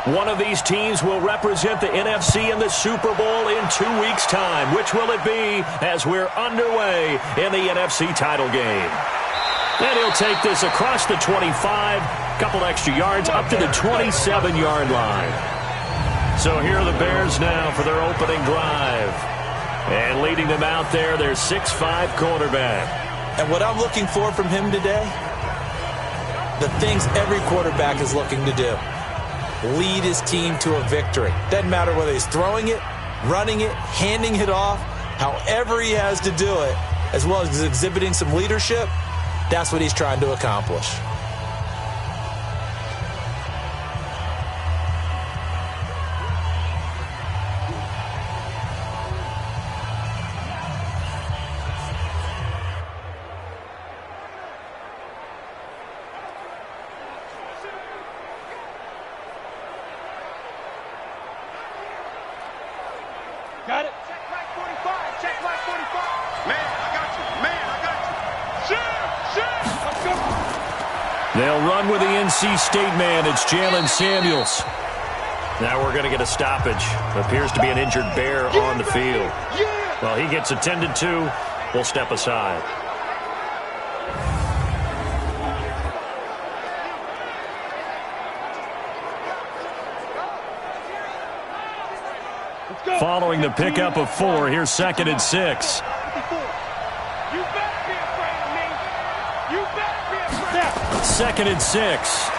One of these teams will represent the NFC in the Super Bowl in 2 weeks' time. Which will it be as we're underway in the NFC title game? And he'll take this across the 25, couple extra yards up to the 27-yard line. So here are the Bears now for their opening drive. And leading them out there, their 6'5" quarterback. And what I'm looking for from him today, the things every quarterback is looking to do. Lead his team to a victory. Doesn't matter whether he's throwing it, running it, handing it off, however he has to do it, as well as exhibiting some leadership, that's what he's trying to accomplish. Got it. Check back 45. Check back 45. Man, I got you. Man, I got you. Shoot. Let's go. They'll run with the NC State man. It's Jalen Samuels. Now we're going to get a stoppage. Appears to be an injured Bear on the field. Well, he gets attended to. We'll step aside. Following the pickup of 4, here's 2nd and 6. You better be afraid of me. You better be afraid. 2nd and 6.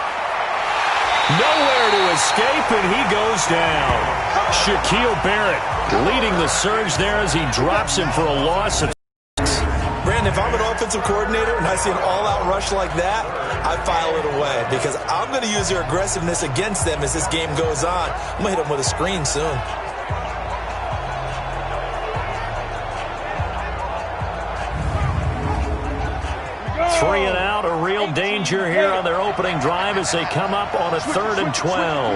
Nowhere to escape, and he goes down. Shaquille Barrett leading the surge there as he drops him for a loss of 6. Brandon, if I'm an offensive coordinator and I see an all-out rush like that, I file it away because I'm going to use their aggressiveness against them as this game goes on. I'm going to hit them with a screen soon. Three and out, a real danger here on their opening drive as they come up on a 3rd and 12.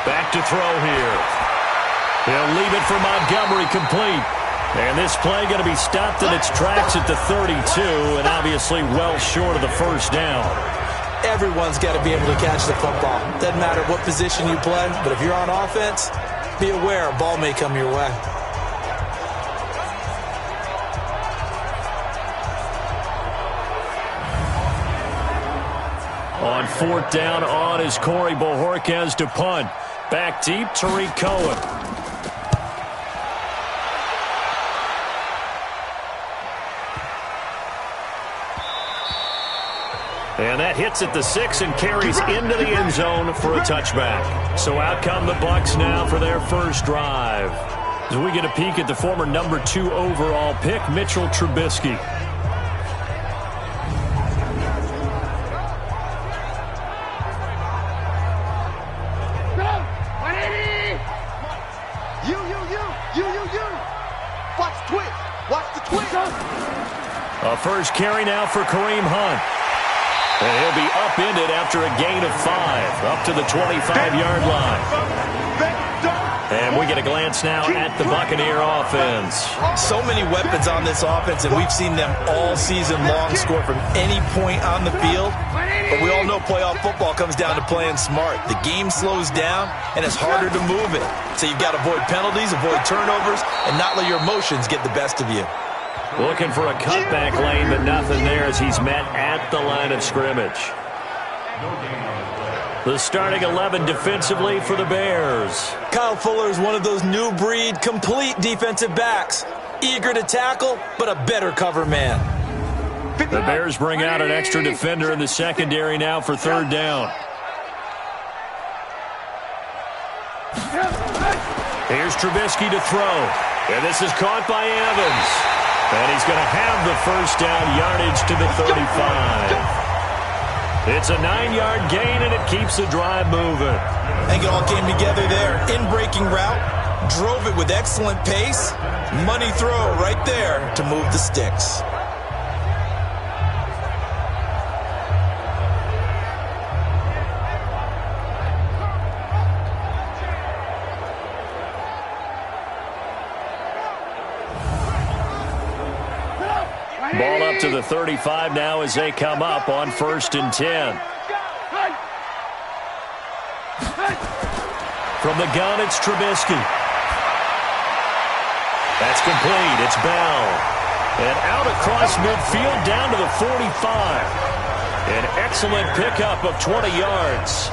Back to throw here. He'll leave it for Montgomery complete. And this play going to be stopped in its tracks at the 32, and obviously well short of the first down. Everyone's got to be able to catch the football. Doesn't matter what position you play, but if you're on offense, be aware a ball may come your way. On 4th down on is Corey Bojorquez to punt. Back deep, Tariq Cohen. And that hits at the 6 and carries into the end zone for a touchback. So out come the Bucs now for their first drive. As we get a peek at the former number 2 overall pick, Mitchell Trubisky. A first carry now for Kareem Hunt. And he'll be upended after a gain of 5, up to the 25-yard line. And we get a glance now at the Buccaneer offense. So many weapons on this offense, and we've seen them all season long score from any point on the field. But we all know playoff football comes down to playing smart. The game slows down, and it's harder to move it. So you've got to avoid penalties, avoid turnovers, and not let your emotions get the best of you. Looking for a cutback lane, but nothing there as he's met at the line of scrimmage. The starting 11 defensively for the Bears. Kyle Fuller is one of those new breed, complete defensive backs. Eager to tackle, but a better cover man. The Bears bring out an extra defender in the secondary now for 3rd down. Here's Trubisky to throw. And this is caught by Evans. And he's going to have the first down, yardage to the 35. It's a 9-yard gain, and it keeps the drive moving. I think it all came together there. In-breaking route, drove it with excellent pace. Money throw right there to move the sticks. Ball up to the 35 now as they come up on 1st and 10. From the gun, it's Trubisky. That's complete. It's Bell. And out across midfield down to the 45. An excellent pickup of 20 yards.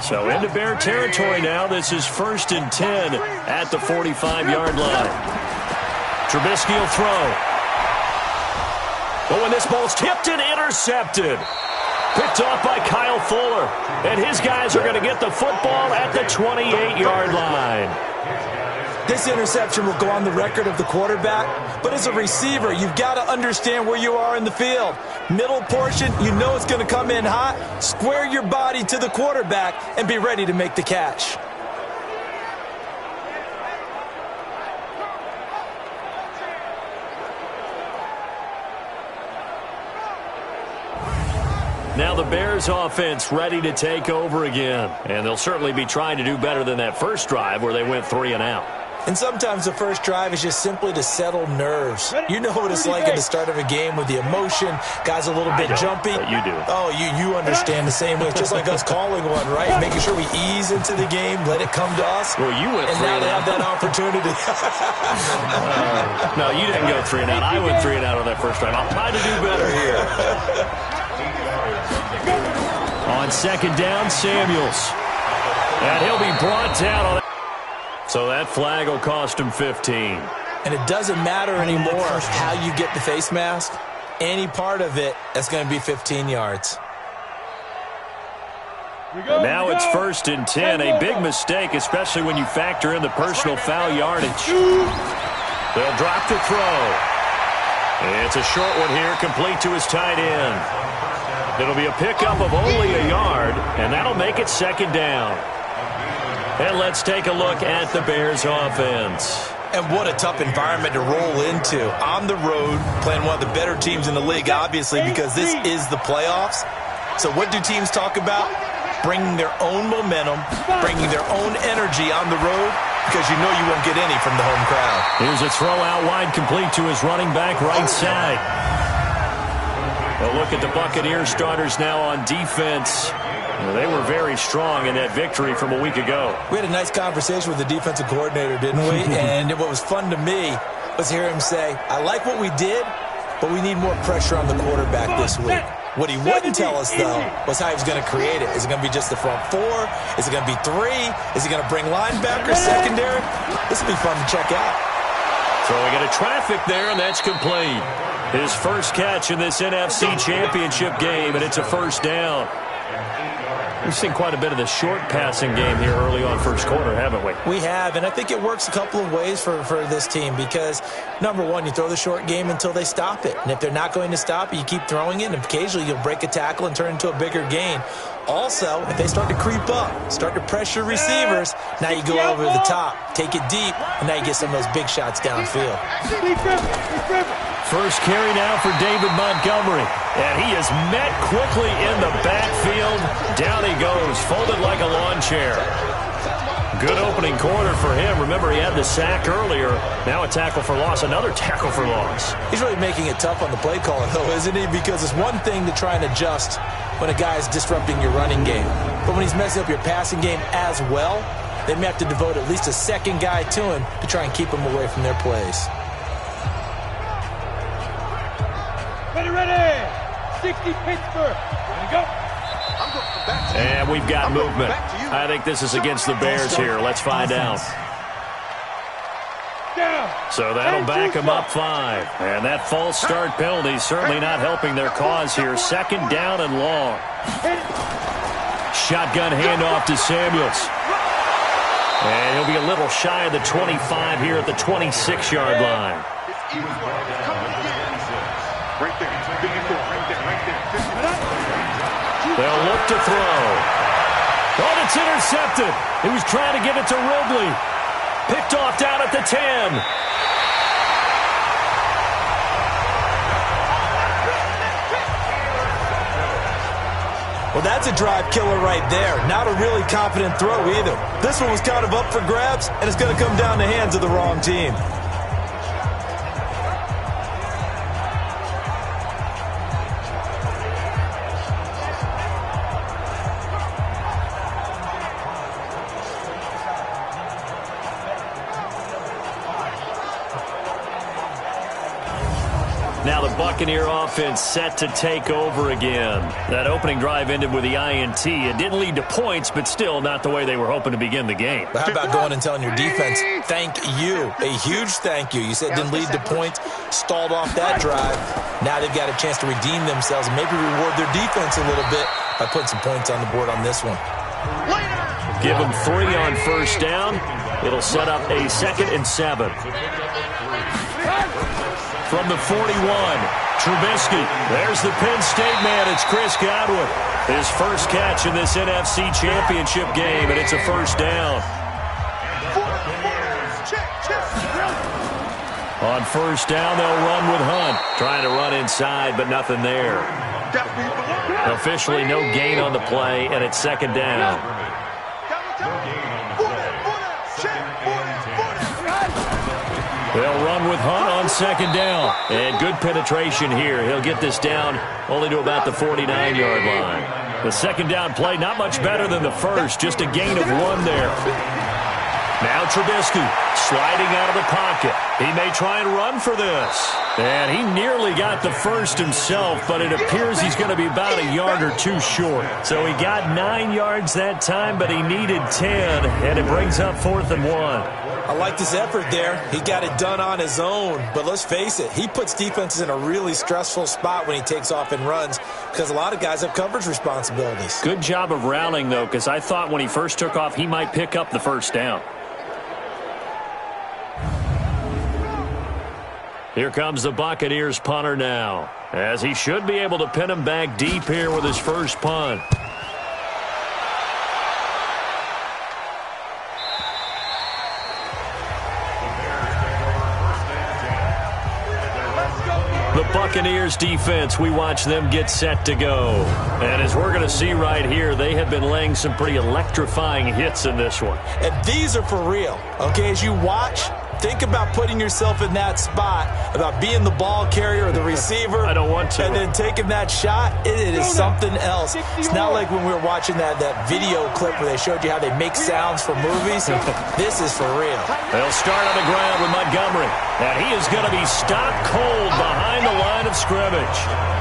So into Bear territory now. This is 1st and 10 at the 45-yard line. Trubisky will throw. But when this ball's tipped and intercepted. Picked off by Kyle Fuller. And his guys are going to get the football at the 28-yard line. This interception will go on the record of the quarterback, but as a receiver, you've got to understand where you are in the field. Middle portion, you know it's going to come in hot. Square your body to the quarterback and be ready to make the catch. Now the Bears offense ready to take over again. And they'll certainly be trying to do better than that first drive where they went 3 and out. And sometimes the first drive is just simply to settle nerves. You know what it's like at the start of a game with the emotion. Guys a little bit jumpy. You do. Oh, you understand the same way. It's just like us calling one, right? Making sure we ease into the game, let it come to us. Well, you went 3 and out. And now they have that opportunity. No, you didn't go 3 and out. I went 3 and out on that first drive. I'll try to do better here. On 2nd down, Samuels. And he'll be brought down on that. So that flag will cost him 15. And it doesn't matter anymore how you get the face mask. Any part of it, that's going to be 15 yards. Now it's 1st and 10. A big mistake, especially when you factor in the personal foul yardage. They'll drop the throw. It's a short one here, complete to his tight end. It'll be a pickup of only a yard, and that'll make it 2nd down. And let's take a look at the Bears offense. And what a tough environment to roll into. On the road, playing one of the better teams in the league, obviously, because this is the playoffs. So what do teams talk about? Bringing their own momentum, bringing their own energy on the road, because you know you won't get any from the home crowd. Here's a throw out wide, complete to his running back right side. A look at the Buccaneers starters now on defense. They were very strong in that victory from a week ago. We had a nice conversation with the defensive coordinator, didn't we? And what was fun to me was hear him say, I like what we did, but we need more pressure on the quarterback this week. What he wouldn't tell us, though, was how he was going to create it. Is it going to be just the front 4? Is it going to be 3? Is he going to bring linebackers, secondary? This will be fun to check out. Throwing into traffic there, and that's complete. His first catch in this NFC Championship game, and it's a 1st down. We've seen quite a bit of the short passing game here early on first quarter, haven't we? We have, and I think it works a couple of ways for this team because, number one, you throw the short game until they stop it. And if they're not going to stop it, you keep throwing it, and occasionally you'll break a tackle and turn into a bigger gain. Also, if they start to creep up, start to pressure receivers, now you go over the top, take it deep, and now you get some of those big shots downfield. First carry now for David Montgomery. And he is met quickly in the backfield. Down he goes, folded like a lawn chair. Good opening quarter for him. Remember, he had the sack earlier. Now a tackle for loss, another tackle for loss. He's really making it tough on the play caller, though, isn't he? Because it's one thing to try and adjust when a guy is disrupting your running game. But when he's messing up your passing game as well, they may have to devote at least a second guy to him to try and keep him away from their plays. Ready. 60 Pittsburgh. Ready, go. And we've got movement. I think this is against the Bears here. Let's find out. So that'll back them up 5. And that false start penalty certainly not helping their cause here. 2nd down and long. Shotgun handoff to Samuels. And he'll be a little shy of the 25 here at the 26-yard line. Right there. They'll look to throw. Oh, it's intercepted. He was trying to get it to Ridley. Picked off down at the 10. Well, that's a drive killer right there. Not a really confident throw either. This one was kind of up for grabs, and it's going to come down the hands of the wrong team. Now the Buccaneer offense set to take over again. That opening drive ended with the INT. It didn't lead to points, but still not the way they were hoping to begin the game. But how about going and telling your defense, thank you, a huge thank you. You said it didn't lead to points, stalled off that drive. Now they've got a chance to redeem themselves and maybe reward their defense a little bit by putting some points on the board on this one. Give them 3 on first down. It'll set up a 2nd and 7. From the 41, Trubisky. There's the Penn State man. It's Chris Godwin. His first catch in this NFC Championship game, and it's a first down. On first down, they'll run with Hunt. Trying to run inside, but nothing there. Officially no gain on the play, and it's 2nd down. They'll run with Hunt on 2nd down. And good penetration here. He'll get this down only to about the 49-yard line. The 2nd down play, not much better than the first. Just a gain of 1 there. Now Trubisky sliding out of the pocket. He may try and run for this. And he nearly got the first himself, but it appears he's going to be about a yard or 2 short. So he got 9 yards that time, but he needed 10, and it brings up 4th and 1. I like this effort there. He got it done on his own. But let's face it, he puts defenses in a really stressful spot when he takes off and runs because a lot of guys have coverage responsibilities. Good job of rallying, though, because I thought when he first took off, he might pick up the first down. Here comes the Buccaneers punter now, as he should be able to pin him back deep here with his first punt. The Buccaneers defense, we watch them get set to go. And as we're going to see right here, they have been laying some pretty electrifying hits in this one. And these are for real. Okay, as you watch, think about putting yourself in that spot, about being the ball carrier or the receiver. I don't want to. And then taking that shot, it is something else. It's not like when we were watching that video clip where they showed you how they make sounds for movies. This is for real. They'll start on the ground with Montgomery. And he is going to be stopped cold behind the line of scrimmage.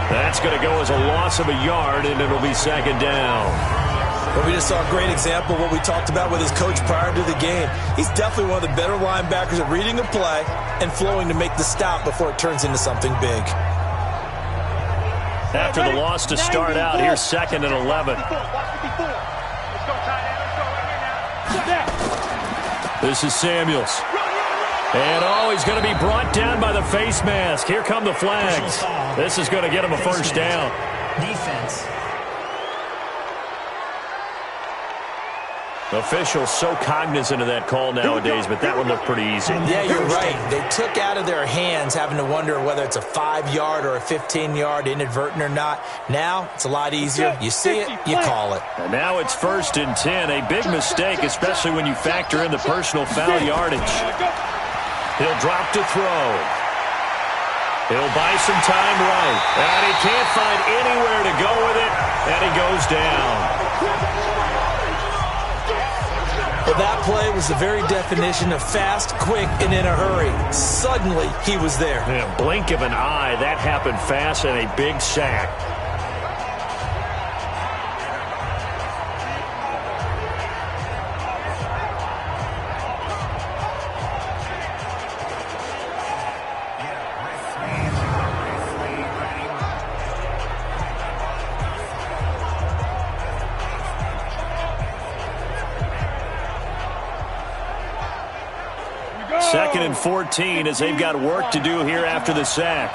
That's going to go as a loss of a yard, and it'll be 2nd down. Well, we just saw a great example of what we talked about with his coach prior to the game. He's definitely one of the better linebackers at reading a play and flowing to make the stop before it turns into something big. After the loss to start out, here's 2nd and 11. This is Samuels. And, he's going to be brought down by the face mask. Here come the flags. This is going to get him a first down. Defense. Officials so cognizant of that call nowadays, but that one looked pretty easy. Yeah, you're right. They took out of their hands having to wonder whether it's a 5-yard or a 15-yard, inadvertent or not. Now, it's a lot easier. You see it, you call it. And now it's 1st and 10. A big mistake, especially when you factor in the personal foul yardage. He'll drop to throw. He'll buy some time right. And he can't find anywhere to go with it, and he goes down. Well, that play was the very definition of fast, quick, and in a hurry. Suddenly, he was there. In a blink of an eye, that happened fast, and a big sack. Second and 14 as they've got work to do here after the sack.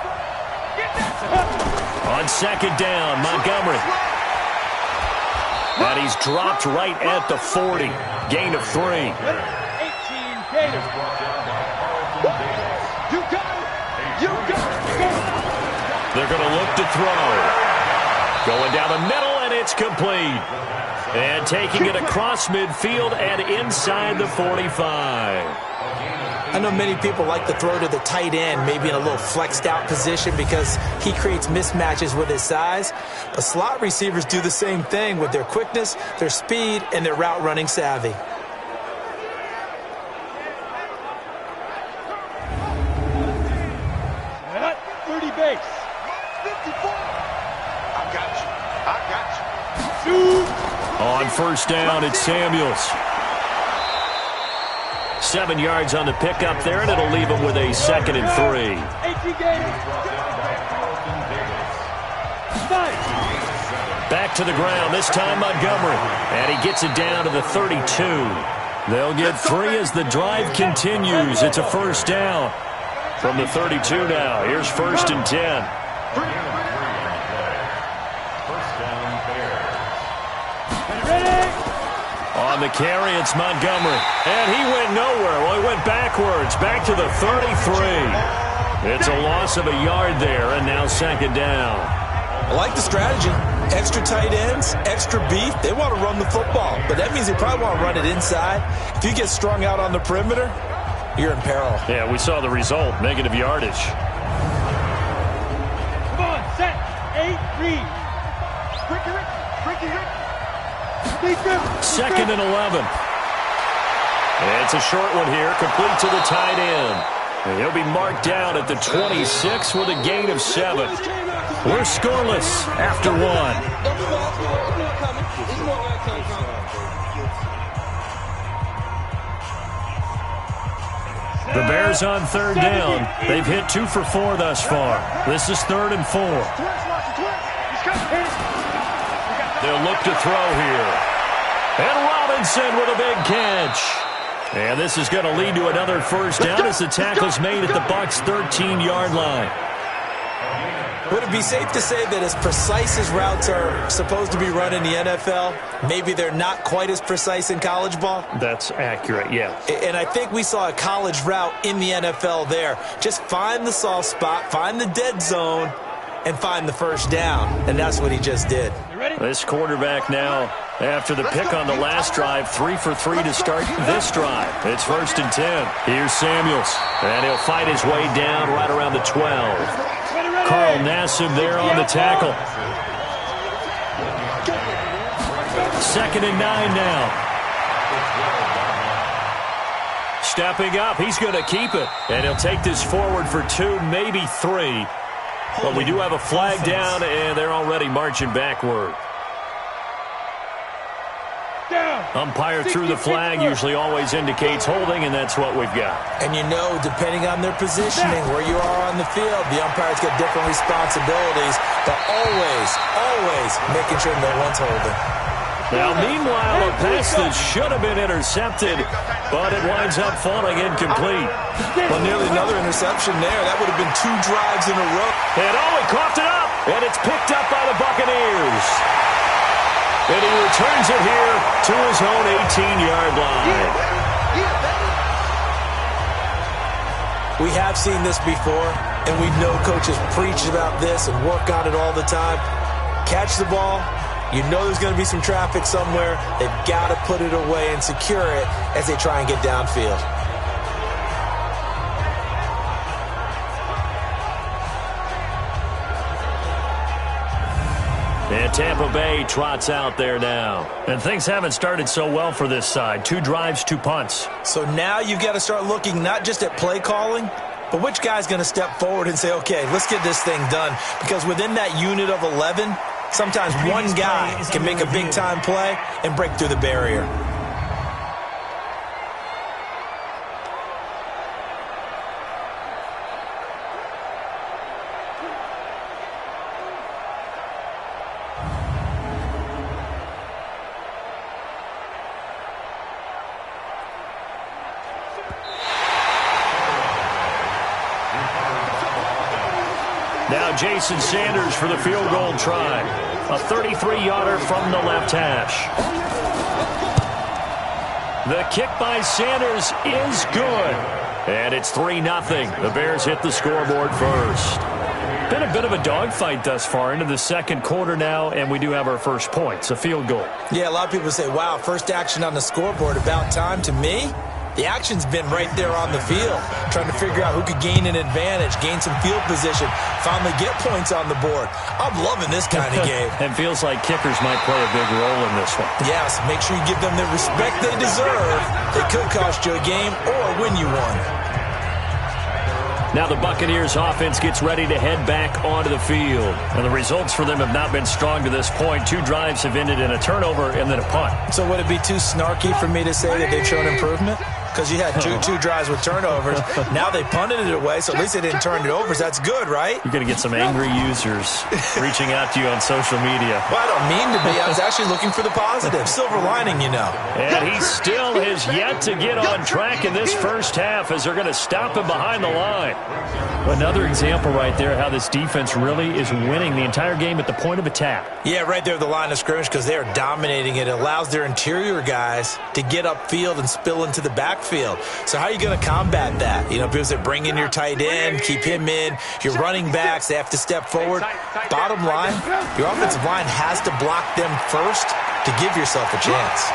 On 2nd down, Montgomery. And he's dropped right at the 40. Gain of 3. 18 Gators. You got it. You got it. They're going to look to throw. Going down the middle, And it's complete. And taking it across midfield and inside the 45. I know many people like to throw to the tight end, maybe in a little flexed out position because he creates mismatches with his size. But slot receivers do the same thing with their quickness, their speed, and their route running savvy. At 30 base. 54. I got you. Shoot. On first down, it's Samuels. 7 yards on the pickup there, and it'll leave him with a 2nd and 3. Back to the ground, this time Montgomery. And he gets it down to the 32. They'll get 3 as the drive continues. It's a first down from the 32 now. Here's 1st and 10. On the carry, it's Montgomery. And he went nowhere. Well, he went backwards, back to the 33. It's a loss of a yard there, and now 2nd down. I like the strategy. Extra tight ends, extra beef. They want to run the football, but that means they probably want to run it inside. If you get strung out on the perimeter, you're in peril. Yeah, we saw the result, negative yardage. Come on, set. 8, read. Ricky. 2nd and 11. It's a short one here, complete to the tight end. And he'll be marked down at the 26 with a gain of 7. We're scoreless after 1. The Bears on 3rd down. They've hit 2 for 4 thus far. This is 3rd and 4. They'll look to throw here. And Robinson with a big catch. And this is going to lead to another first down as the tackle's made at the Bucs' 13-yard line. Would it be safe to say that as precise as routes are supposed to be run in the NFL, maybe they're not quite as precise in college ball? That's accurate, yeah. And I think we saw a college route in the NFL there. Just find the soft spot, find the dead zone, and find the first down. And that's what he just did. This quarterback now, after the pick on the last drive, 3 for 3 to start this drive. It's 1st and 10. Here's Samuels. And he'll fight his way down right around the 12. Carl Nassib there on the tackle. 2nd and 9 now. Stepping up, he's going to keep it. And he'll take this forward for 2, maybe 3. But we do have a flag down, and they're already marching backward. Umpire threw the flag, usually always indicates holding, and that's what we've got. And you know, depending on their positioning, where you are on the field, the umpires get different responsibilities, but always making sure no one's holding. Now, meanwhile, a pass that should have been intercepted, but it winds up falling incomplete. Well, nearly another interception there. That would have been 2 drives in a row. And he coughed it up, and it's picked up by the Buccaneers. And he returns it here to his own 18-yard line. We have seen this before, and we know coaches preach about this and work on it all the time. Catch the ball. You know there's going to be some traffic somewhere. They've got to put it away and secure it as they try and get downfield. And Tampa Bay trots out there now. And things haven't started so well for this side. 2 drives, 2 punts. So now you've got to start looking not just at play calling, but which guy's going to step forward and say, okay, let's get this thing done. Because within that unit of 11, sometimes one guy can make a big-time play and break through the barrier. Now Jason Sanders for the field goal try. A 33-yarder from the left hash. The kick by Sanders is good. And it's 3-0. The Bears hit the scoreboard first. Been a bit of a dogfight thus far into the second quarter now, and we do have our first points, a field goal. Yeah, a lot of people say, wow, first action on the scoreboard, about time. To me, the action's been right there on the field, trying to figure out who could gain an advantage, gain some field position, finally get points on the board. I'm loving this kind of game. And feels like kickers might play a big role in this one. Yes, make sure you give them the respect they deserve. They could cost you a game or win you one. Now the Buccaneers offense gets ready to head back onto the field. And the results for them have not been strong to this point. 2 drives have ended in a turnover and then a punt. So would it be too snarky for me to say that they've shown improvement? Because you had two drives with turnovers. Now they punted it away, so at least they didn't turn it over. So that's good, right? You're going to get some angry users reaching out to you on social media. Well, I don't mean to be. I was actually looking for the positive. Silver lining, you know. And he still has yet to get on track in this first half as they're going to stop him behind the line. Another example right there how this defense really is winning the entire game at the point of attack. Yeah, right there at the line of scrimmage because they are dominating it. It allows their interior guys to get upfield and spill into the backfield. So how are you going to combat that? You know, people say bring in your tight end, keep him in. Your running backs, they have to step forward. Bottom line, your offensive line has to block them first to give yourself a chance.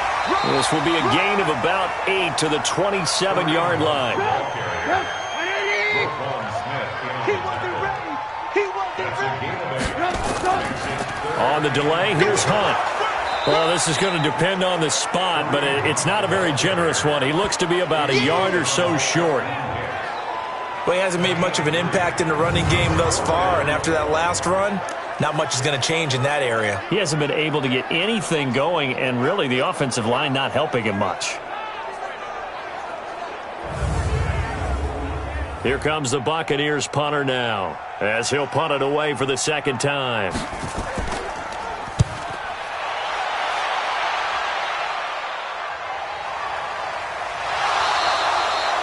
This will be a gain of about 8 to the 27-yard line. On the delay, here's Hunt. Well, this is going to depend on the spot, but it's not a very generous one. He looks to be about a yard or so short. Well, he hasn't made much of an impact in the running game thus far, and after that last run, not much is going to change in that area. He hasn't been able to get anything going, and really the offensive line not helping him much. Here comes the Buccaneers punter now, as he'll punt it away for the second time.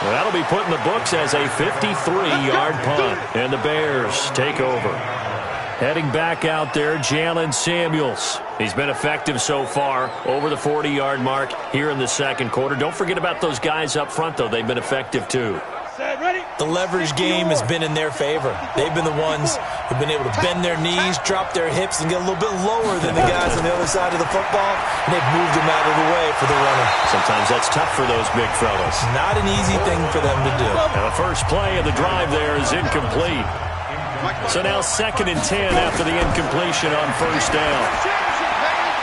Well, that'll be put in the books as a 53-yard punt, and the Bears take over. Heading back out there, Jalen Samuels. He's been effective so far, over the 40-yard mark here in the second quarter. Don't forget about those guys up front, though. They've been effective, too. The leverage game has been in their favor. They've been the ones who've been able to bend their knees, drop their hips, and get a little bit lower than the guys on the other side of the football, and they've moved them out of the way for the runner. Sometimes that's tough for those big fellas. Not an easy thing for them to do. And the first play of the drive there is incomplete. So now 2nd and 10 after the incompletion on first down.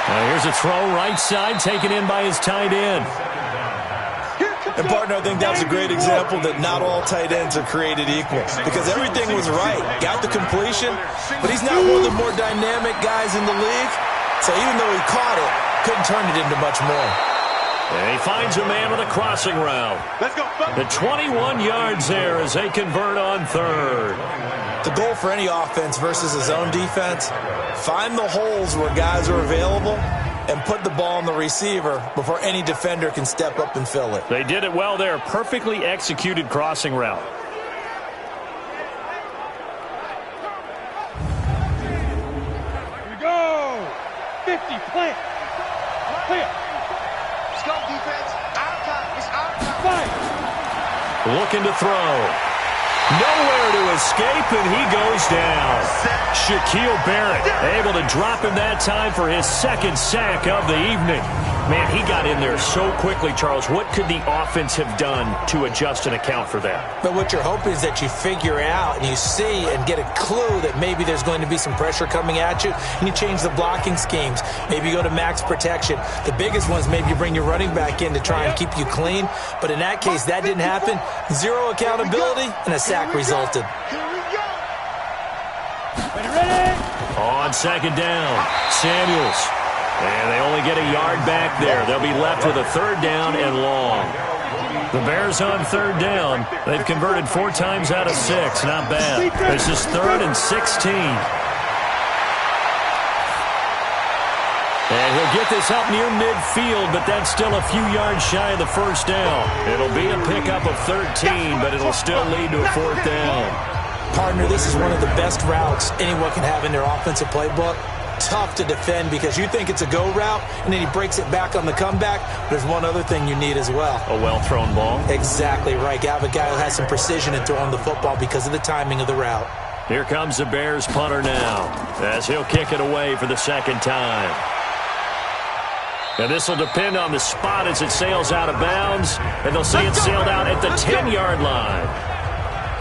Now here's a throw right side taken in by his tight end. And, partner, I think that was a great example that not all tight ends are created equal because everything was right. Got the completion, but he's not one of the more dynamic guys in the league. So even though he caught it, couldn't turn it into much more. And he finds a man on the crossing route. Let's go. The 21 yards there as they convert on 3rd. The goal for any offense versus a zone defense, find the holes where guys are available and put the ball on the receiver before any defender can step up and fill it. They did it well there. Perfectly executed crossing route. Here we go. 50, plant. Clear. Let's go, defense. Our time. It's our time. Fight. Looking to throw. Nowhere to escape, and he goes down. Shaquille Barrett able to drop him that time for his 2nd sack of the evening. Man, he got in there so quickly, Charles. What could the offense have done to adjust and account for that? But what you're hoping is that you figure out and you see and get a clue that maybe there's going to be some pressure coming at you, and you change the blocking schemes. Maybe you go to max protection. The biggest one is maybe you bring your running back in to try and keep you clean. But in that case, that didn't happen. 0 accountability, and a sack resulted. Ready. On 2nd down, Samuels. And they only get a yard back there. They'll be left with a 3rd down and long. The Bears on 3rd down. They've converted 4 times out of 6. Not bad. This is 3rd and 16. And he'll get this up near midfield, but that's still a few yards shy of the first down. It'll be a pickup of 13, but it'll still lead to a 4th down. Partner, this is one of the best routes anyone can have in their offensive playbook. Tough to defend because you think it's a go route, and then he breaks it back on the comeback. There's one other thing you need as well. A well-thrown ball? Exactly right. You have a guy who has some precision in throwing the football because of the timing of the route. Here comes the Bears punter now, as he'll kick it away for the second time. And this will depend on the spot as it sails out of bounds, and they'll say it's sailed out at the 10-yard line.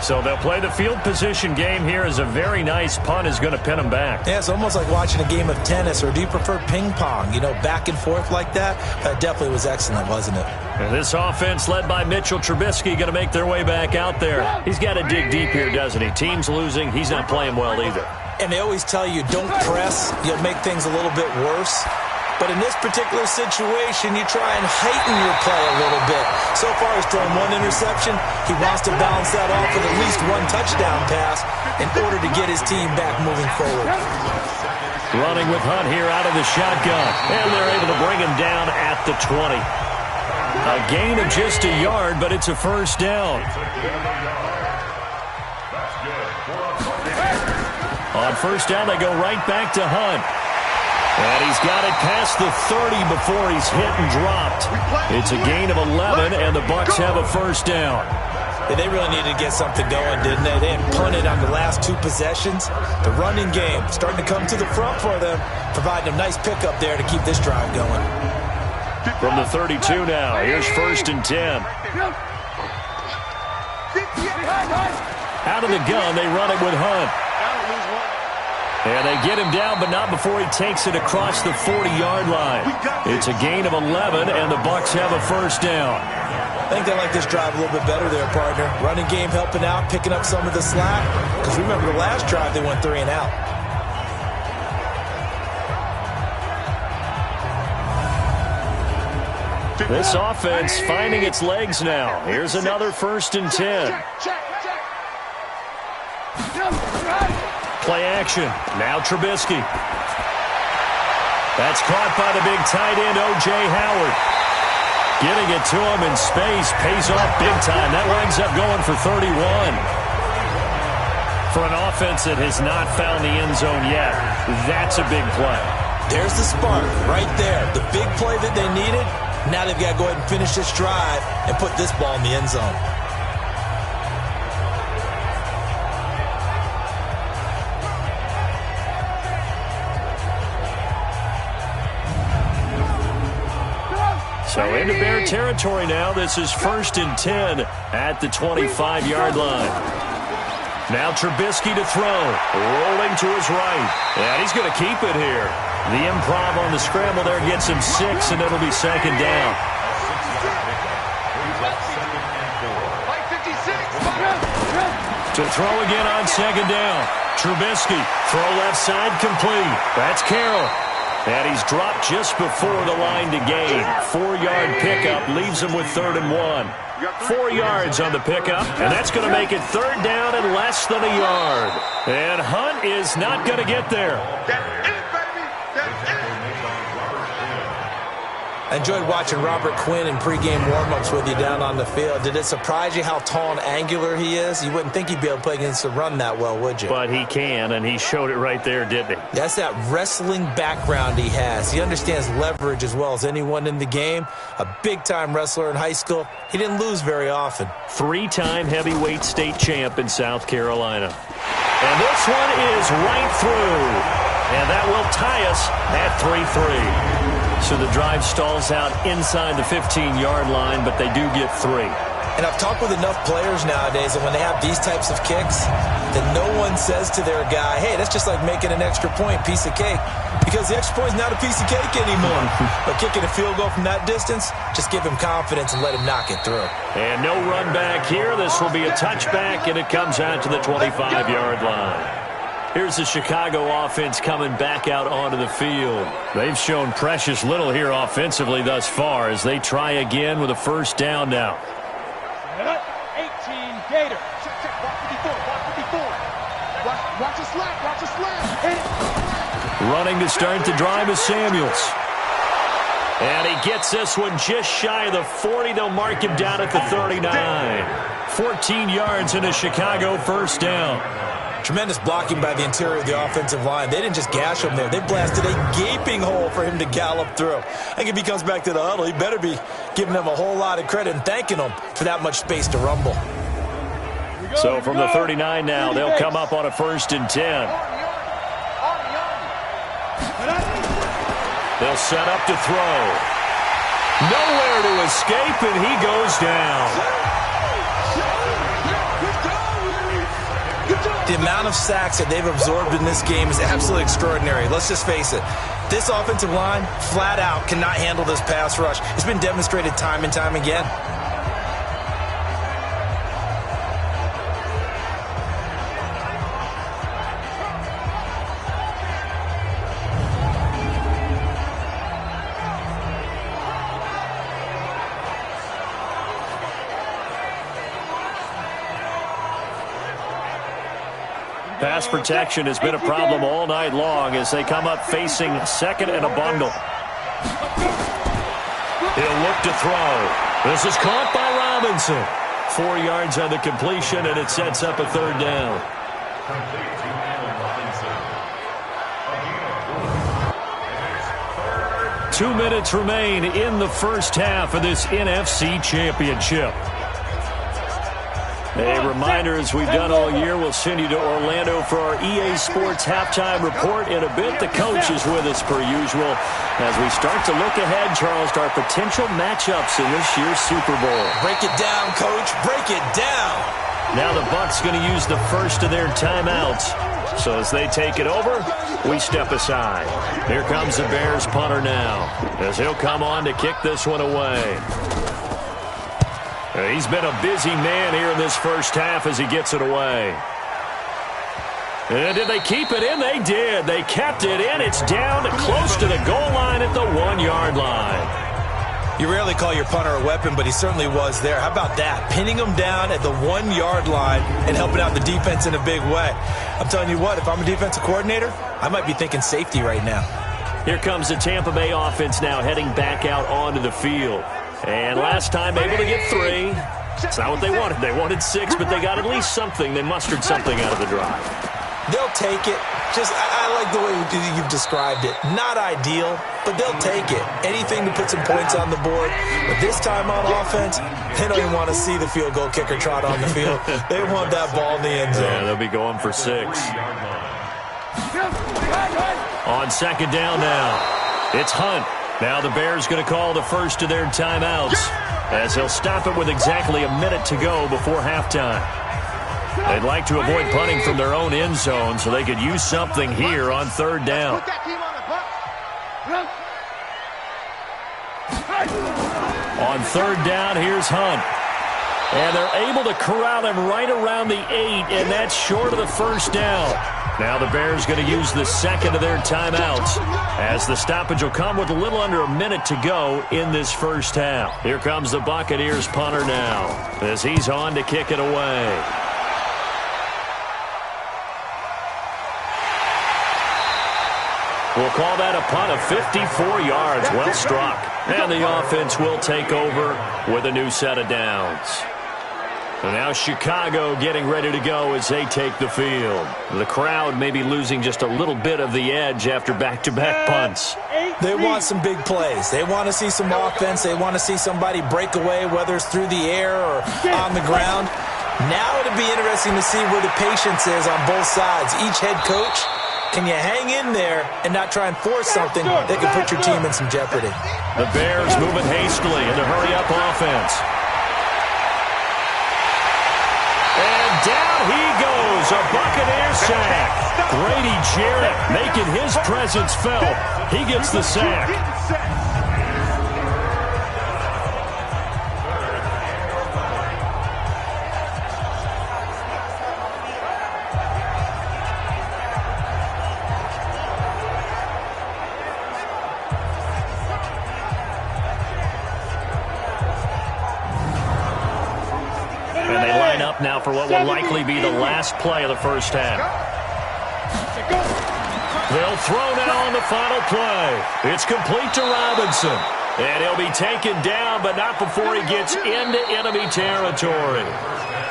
So they'll play the field position game here as a very nice punt is going to pin them back. Yeah, it's almost like watching a game of tennis, or do you prefer ping pong? You know, back and forth like that? That definitely was excellent, wasn't it? And this offense led by Mitchell Trubisky going to make their way back out there. He's got to dig deep here, doesn't he? Team's losing. He's not playing well either. And they always tell you, don't press. You'll make things a little bit worse. But in this particular situation, you try and heighten your play a little bit. So far, he's thrown one interception. He wants to balance that off with at least one touchdown pass in order to get his team back moving forward. Running with Hunt here out of the shotgun. And they're able to bring him down at the 20. A gain of just a yard, but it's a first down. On first down, they go right back to Hunt. And he's got it past the 30 before he's hit and dropped. It's a gain of 11, and the Bucs have a first down. Yeah, they really needed to get something going, didn't they? They had punted on the last two possessions. The running game starting to come to the front for them, providing a nice pickup there to keep this drive going. From the 32 now, here's first and 10. Out of the gun, they run it with Hunt. And they get him down, but not before he takes it across the 40-yard line. It's a gain of 11, and the Bucs have a first down. I think they like this drive a little bit better there, partner. Running game helping out, picking up some of the slack. Because remember, the last drive, they went 3 and out. This offense finding its legs now. Here's another first and 10. Play action. Now Trubisky. That's caught by the big tight end, O.J. Howard. Getting it to him in space. Pays off big time. That winds up going for 31. For an offense that has not found the end zone yet, that's a big play. There's the spark right there. The big play that they needed. Now they've got to go ahead and finish this drive and put this ball in the end zone. So into Bear territory now. This is first and 10 at the 25-yard line. Now Trubisky to throw. Rolling to his right. And he's going to keep it here. The improv on the scramble there gets him 6, and it'll be second down. To throw again on second down. Trubisky, throw left side complete. That's Carroll. And he's dropped just before the line to gain. 4-yard pickup leaves him with 3rd and 1. 4 yards on the pickup, and that's going to make it 3rd down and less than a yard. And Hunt is not going to get there. I enjoyed watching Robert Quinn in pregame warmups with you down on the field. Did it surprise you how tall and angular he is? You wouldn't think he'd be able to play against the run that well, would you? But he can, and he showed it right there, didn't he? That's that wrestling background he has. He understands leverage as well as anyone in the game. A big-time wrestler in high school. He didn't lose very often. 3-time heavyweight state champ in South Carolina. And this one is right through. And that will tie us at 3-3. So the drive stalls out inside the 15-yard line, but they do get 3. And I've talked with enough players nowadays that when they have these types of kicks, that no one says to their guy, hey, that's just like making an extra point, piece of cake. Because the extra point is not a piece of cake anymore. But kicking a field goal from that distance, just give him confidence and let him knock it through. And no run back here. This will be a touchback, and it comes out to the 25-yard line. Here's the Chicago offense coming back out onto the field. They've shown precious little here offensively thus far as they try again with a first down now. 18 Gator. Check, watch 54. Watch the slap. Hit it. Running to start the drive is Samuels. And he gets this one just shy of the 40. They'll mark him down at the 39. 14 yards in a Chicago first down. Tremendous blocking by the interior of the offensive line. They didn't just gash him there. They blasted a gaping hole for him to gallop through. I think if he comes back to the huddle, he better be giving them a whole lot of credit and thanking them for that much space to rumble. So from the 39 now, they'll come up on a 1st and 10. They'll set up to throw. Nowhere to escape, and he goes down. The amount of sacks that they've absorbed in this game is absolutely extraordinary. Let's just face it. This offensive line, flat out, cannot handle this pass rush. It's been demonstrated time and time again. Pass protection has been a problem all night long as they come up facing 2nd and a bundle. He'll look to throw. This is caught by Robinson. 4 yards on the completion, and it sets up a 3rd down. Two minutes remain in the first half of this NFC Championship. A reminder, as we've done all year, we'll send you to Orlando for our EA Sports halftime report in a bit. The coach is with us per usual as we start to look ahead, Charles, to our potential matchups in this year's Super Bowl. Break it down, Coach. Break it down. Now the Bucs going to use the first of their timeouts. So as they take it over, we step aside. Here comes the Bears punter now as he'll come on to kick this one away. He's been a busy man here in this first half as he gets it away. And did they keep it in? They did. They kept it in. It's down close to the goal line at the 1-yard line. You rarely call your punter a weapon, but he certainly was there. How about that? Pinning him down at the 1-yard line and helping out the defense in a big way. I'm telling you what, if I'm a defensive coordinator, I might be thinking safety right now. Here comes the Tampa Bay offense now heading back out onto the field. And last time able to get 3. It's not what they wanted. They wanted 6, but they got at least something. They mustered something out of the drive. They'll take it. I like the way you've described it. Not ideal, but they'll take it. Anything to put some points on the board. But this time on offense, they don't even want to see the field goal kicker trot on the field. They want that ball in the end zone. Yeah, they'll be going for 6. On 2nd down now, it's Hunt. Now the Bears going to call the first of their timeouts as he'll stop it with exactly a minute to go before halftime. They'd like to avoid punting from their own end zone so they could use something here on 3rd down. On 3rd down, here's Hunt. And they're able to corral him right around the 8, and that's short of the 1st down. Now the Bears going to use the 2nd of their timeouts as the stoppage will come with a little under a minute to go in this first half. Here comes the Buccaneers punter now as he's on to kick it away. We'll call that a punt of 54 yards. Well struck. And the offense will take over with a new set of downs. And now Chicago getting ready to go as they take the field. The crowd may be losing just a little bit of the edge after back-to-back punts. They want some big plays. They want to see some offense. They want to see somebody break away, whether it's through the air or on the ground. Now it'll be interesting to see where the patience is on both sides. Each head coach, can you hang in there and not try and force something that could put your team in some jeopardy? The Bears moving hastily in the hurry-up offense. And down he goes, a Buccaneer sack. Grady Jarrett making his presence felt. He gets the sack. Now for what will likely be the last play of the first half. They'll throw now on the final play. It's complete to Robinson. And he'll be taken down, but not before he gets into enemy territory.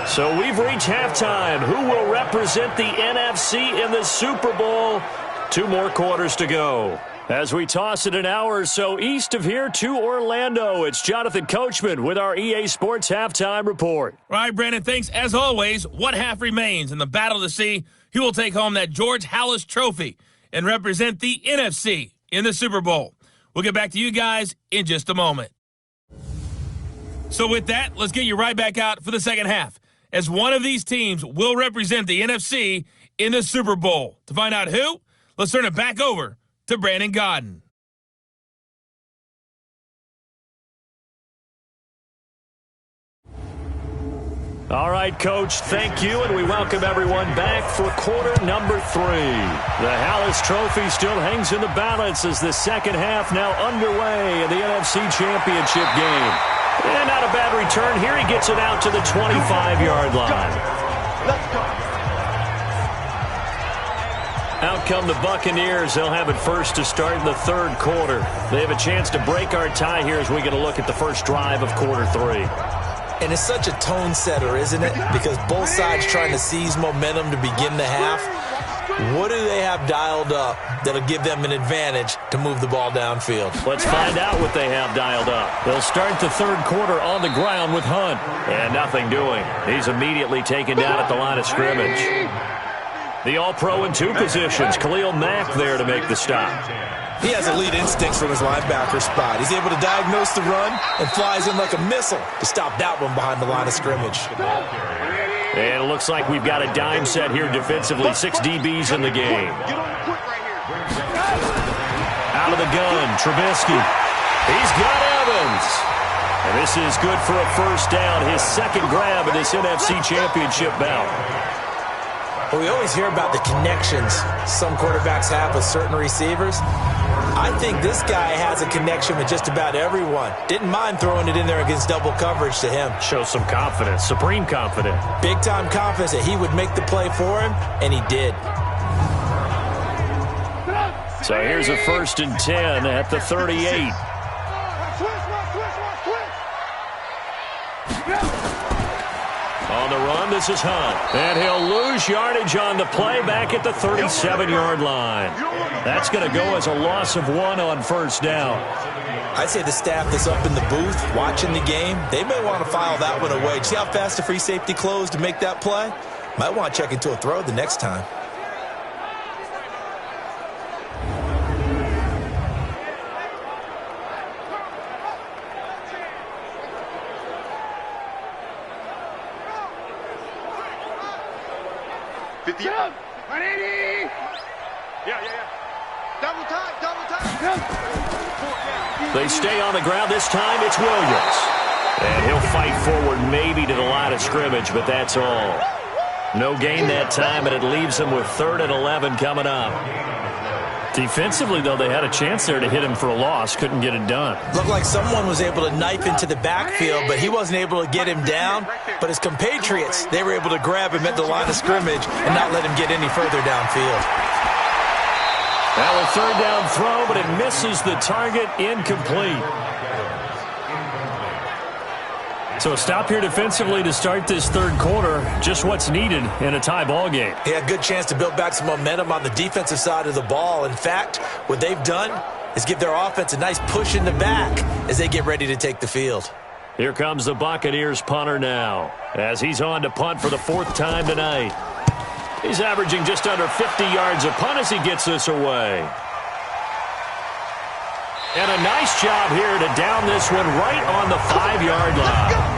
So we've reached halftime. Who will represent the NFC in the Super Bowl? 2 more quarters to go. As we toss it an hour or so east of here to Orlando, it's Jonathan Coachman with our EA Sports Halftime Report. All right, Brandon, thanks. As always, one half remains in the battle to see who will take home that George Halas Trophy and represent the NFC in the Super Bowl. We'll get back to you guys in just a moment. So with that, let's get you right back out for the second half, as one of these teams will represent the NFC in the Super Bowl. To find out who, let's turn it back over to Brandon Godden. All right, Coach, thank you, and we welcome everyone back for quarter number 3. The Halas Trophy still hangs in the balance as the second half now underway in the NFC Championship game. And not a bad return here. He gets it out to the 25-yard line. Let's go. Out come the Buccaneers. They'll have it first to start in the third quarter. They have a chance to break our tie here as we get a look at the first drive of quarter 3. And it's such a tone setter, isn't it? Because both sides trying to seize momentum to begin the half. What do they have dialed up that'll give them an advantage to move the ball downfield? Let's find out what they have dialed up. They'll start the third quarter on the ground with Hunt. And nothing doing. He's immediately taken down at the line of scrimmage. The All-Pro in 2 positions. Khalil Mack there to make the stop. He has elite instincts from his linebacker spot. He's able to diagnose the run and flies in like a missile to stop that one behind the line of scrimmage. And it looks like we've got a dime set here defensively. 6 DBs in the game. Out of the gun, Trubisky. He's got Evans. And this is good for a first down. His second grab in this NFC Championship bout. Well, we always hear about the connections some quarterbacks have with certain receivers. I think this guy has a connection with just about everyone. Didn't mind throwing it in there against double coverage to him. Shows some confidence, supreme confidence. Big-time confidence that he would make the play for him, and he did. So here's a 1st and 10 at the 38. On the run, this is Hunt. And he'll lose yardage on the play back at the 37-yard line. That's going to go as a loss of 1 on first down. I'd say the staff that's up in the booth watching the game, they may want to file that one away. See how fast the free safety closed to make that play? Might want to check into a throw the next time. They stay on the ground. This time it's Williams. And he'll fight forward maybe to the line of scrimmage, but that's all. No gain that time, and it leaves them with 3rd and 11 coming up. Defensively, though, they had a chance there to hit him for a loss. Couldn't get it done. Looked like someone was able to knife into the backfield, but he wasn't able to get him down. But his compatriots, they were able to grab him at the line of scrimmage and not let him get any further downfield. Now a 3rd down throw, but it misses the target, incomplete. So a stop here defensively to start this third quarter. Just what's needed in a tie ball game. He had a good chance to build back some momentum on the defensive side of the ball. In fact, what they've done is give their offense a nice push in the back as they get ready to take the field. Here comes the Buccaneers punter now, as he's on to punt for the 4th time tonight. He's averaging just under 50 yards a punt as he gets this away. And a nice job here to down this one right on the 5-yard line.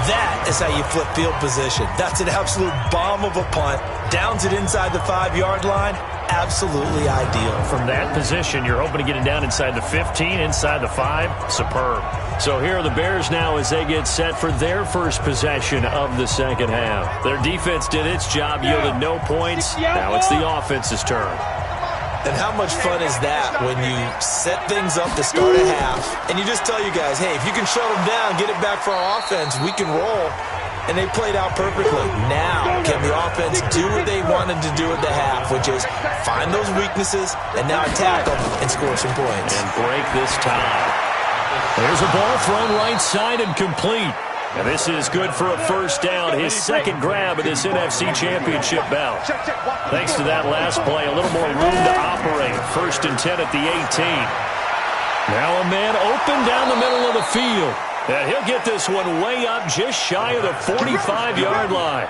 That is how you flip field position. That's an absolute bomb of a punt. Downs it inside the 5-yard line. Absolutely ideal. From that position, you're hoping to get it down inside the 15, inside the 5. Superb. So here are the Bears now as they get set for their first possession of the second half. Their defense did its job, yielded no points. Now it's the offense's turn. And how much fun is that when you set things up to start a half and you just tell you guys, hey, if you can shut them down, get it back for our offense, we can roll. And they played out perfectly. Now, can the offense do what they wanted to do at the half, which is find those weaknesses and now attack them and score some points. And break this tie. There's a ball thrown right side and complete. And this is good for a first down, his second grab of this NFC Championship bout. Thanks to that last play, a little more room to operate. 1st and 10 at the 18. Now a man open down the middle of the field. And he'll get this one way up just shy of the 45-yard line.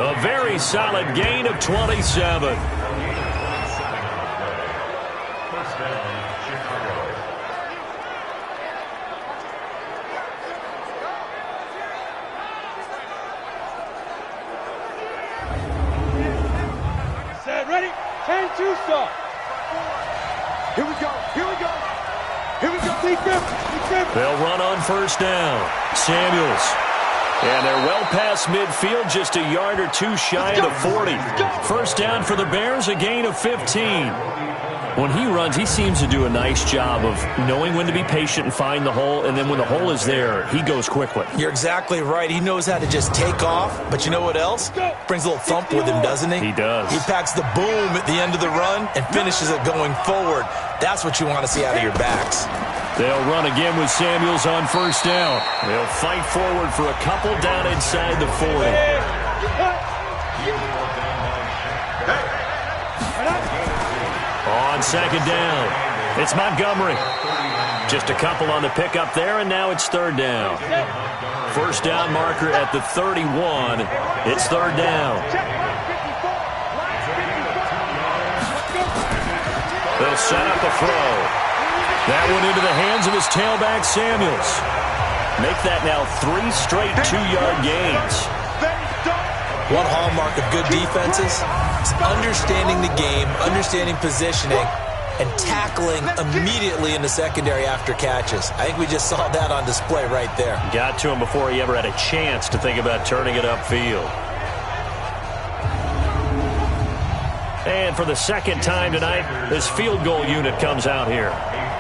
A very solid gain of 27. Ready? 10-2 start. Here we go. Here we go. Here we go. They'll run on 1st down. Samuels. And they're well past midfield, just a yard or two shy of the 40. 1st down for the Bears, a gain of 15. When he runs, he seems to do a nice job of knowing when to be patient and find the hole, and then when the hole is there, he goes quickly. You're exactly right. He knows how to just take off, but you know what else? Brings a little thump with him, doesn't he? He does. He packs the boom at the end of the run and finishes it going forward. That's what you want to see out of your backs. They'll run again with Samuels on 1st down. They'll fight forward for a couple down inside the 40. On 2nd down, it's Montgomery. Just a couple on the pickup there, and now it's 3rd down. 1st down marker at the 31. It's 3rd down. They'll set up a throw. That one into the hands of his tailback, Samuels. Make that now 3 straight 2-yard gains. One hallmark of good defenses is understanding the game, understanding positioning, and tackling immediately in the secondary after catches. I think we just saw that on display right there. Got to him before he ever had a chance to think about turning it upfield. And for the 2nd time tonight, this field goal unit comes out here.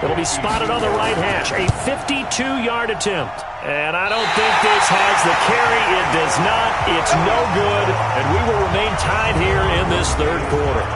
It'll be spotted on the right hash. A 52-yard attempt. And I don't think this has the carry. It does not. It's no good. And we will remain tied here in this 3rd quarter.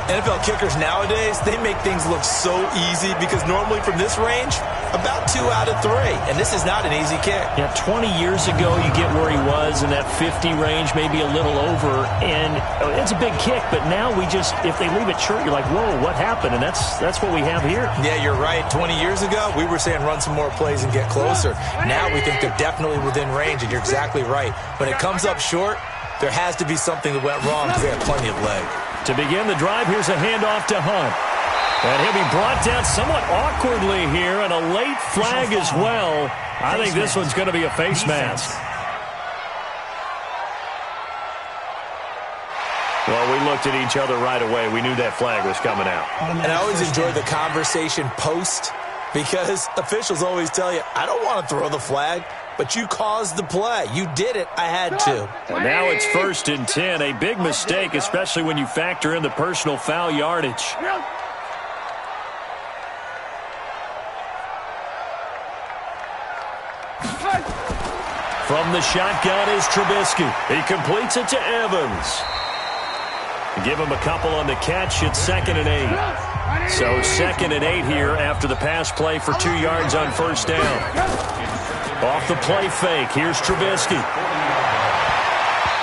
NFL kickers nowadays, they make things look so easy because normally from this range, about 2 out of 3. And this is not an easy kick. Yeah, 20 years ago, you get where he was in that 50 range, maybe a little over. And it's a big kick, but now we just, if they leave it short, you're like, whoa, what happened? And that's what we have here. Yeah, you're right. 20 years ago, we were saying run some more plays and get closer. Now we think they're definitely within range, and you're exactly right. When it comes up short, there has to be something that went wrong because they have plenty of leg. To begin the drive, here's a handoff to Hunt. And he'll be brought down somewhat awkwardly here, and a late flag as well. I think this one's going to be a face mask. Well, we looked at each other right away. We knew that flag was coming out. And I always enjoy the conversation post because officials always tell you, I don't want to throw the flag, but you caused the play. You did it. I had to. And now it's 1st and 10. A big mistake, especially when you factor in the personal foul yardage. From the shotgun is Trubisky. He completes it to Evans. Give him a couple on the catch. It's 2nd and 8. So 2nd and 8 here after the pass play for 2 yards on 1st down. Off the play fake, here's Trubisky.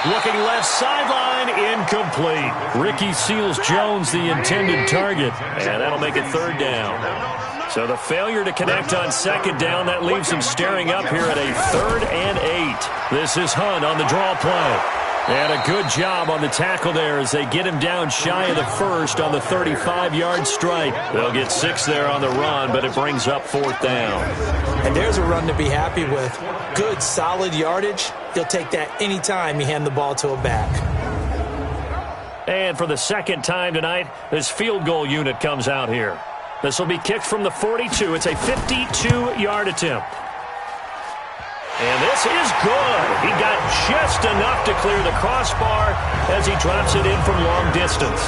Looking left sideline, incomplete. Ricky Seals-Jones, the intended target. And that'll make it 3rd down. So the failure to connect on 2nd down, that leaves him staring up here at a 3rd and 8. This is Hunt on the draw play. And a good job on the tackle there as they get him down shy of the 1st on the 35-yard strike. They'll get 6 there on the run, but it brings up 4th down. And there's a run to be happy with. Good, solid yardage. He'll take that any time you hand the ball to a back. And for the 2nd time tonight, this field goal unit comes out here. This will be kicked from the 42. It's a 52-yard attempt. And this is good. He got just enough to clear the crossbar as he drops it in from long distance.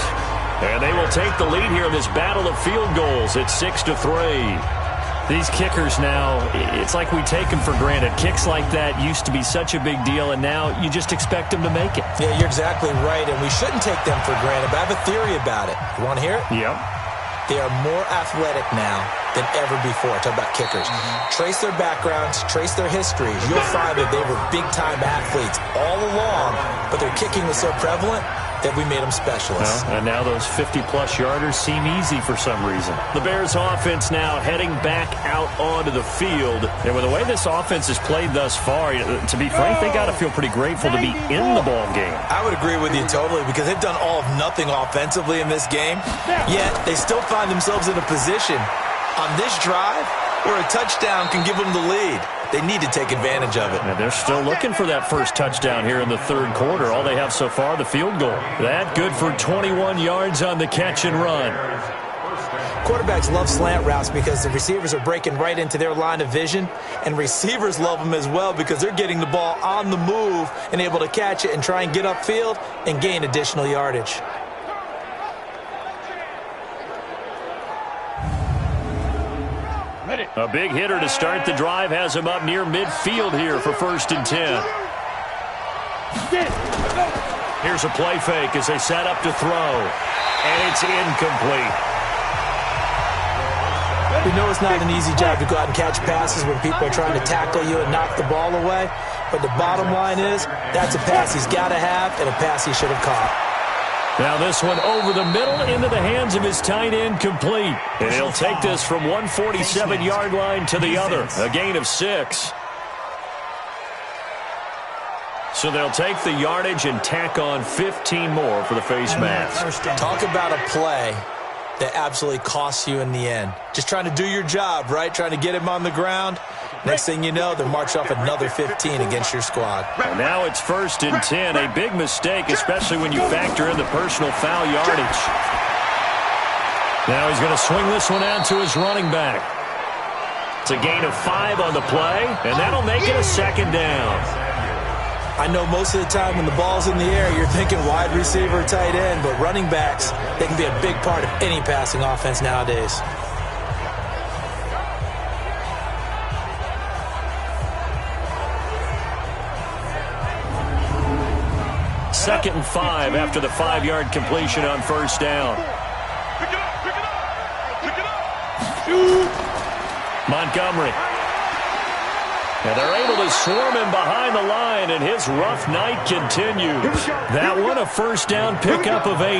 And they will take the lead here in this battle of field goals. It's 6-3. These kickers now, it's like we take them for granted. Kicks like that used to be such a big deal, and now you just expect them to make it. Yeah, you're exactly right, and we shouldn't take them for granted, but I have a theory about it. You want to hear it? Yep. They are more athletic now than ever before. Talk about kickers. Trace their backgrounds, trace their histories. You'll find that they were big-time athletes all along, but their kicking was so prevalent that we made them specialists. Well, and now those 50-plus yarders seem easy for some reason. The Bears offense now heading back out onto the field. And with the way this offense has played thus far, to be frank, they got to feel pretty grateful to be in the ball game. I would agree with you totally, because they've done all of nothing offensively in this game, yet they still find themselves in a position on this drive where a touchdown can give them the lead. They need to take advantage of it. And they're still looking for that first touchdown here in the third quarter. All they have so far, the field goal. That good for 21 yards on the catch and run. Quarterbacks love slant routes because the receivers are breaking right into their line of vision, and receivers love them as well because they're getting the ball on the move and able to catch it and try and get upfield and gain additional yardage. A big hitter to start the drive has him up near midfield here for 1st and 10. Here's a play fake as they set up to throw. And it's incomplete. We know it's not an easy job to go out and catch passes when people are trying to tackle you and knock the ball away. But the bottom line is, that's a pass he's got to have and a pass he should have caught. Now this one over the middle into the hands of his tight end, complete. And he'll take this from 147-yard line to the other. A gain of 6. So they'll take the yardage and tack on 15 more for the face mask. Talk about a play that absolutely costs you in the end. Just trying to do your job, right? Trying to get him on the ground. Next thing you know, they're marching off another 15 against your squad. And now it's 1st and 10. A big mistake, especially when you factor in the personal foul yardage. Now he's going to swing this one out to his running back. It's a gain of 5 on the play, and that'll make it a 2nd down. I know most of the time when the ball's in the air, you're thinking wide receiver, tight end, but running backs, they can be a big part of any passing offense nowadays. Second and 5 after the 5-yard completion on 1st down. Pick it up, pick it up, pick it up. Montgomery. And they're able to swarm him behind the line, and his rough night continues. That one, a 1st down pickup of 8.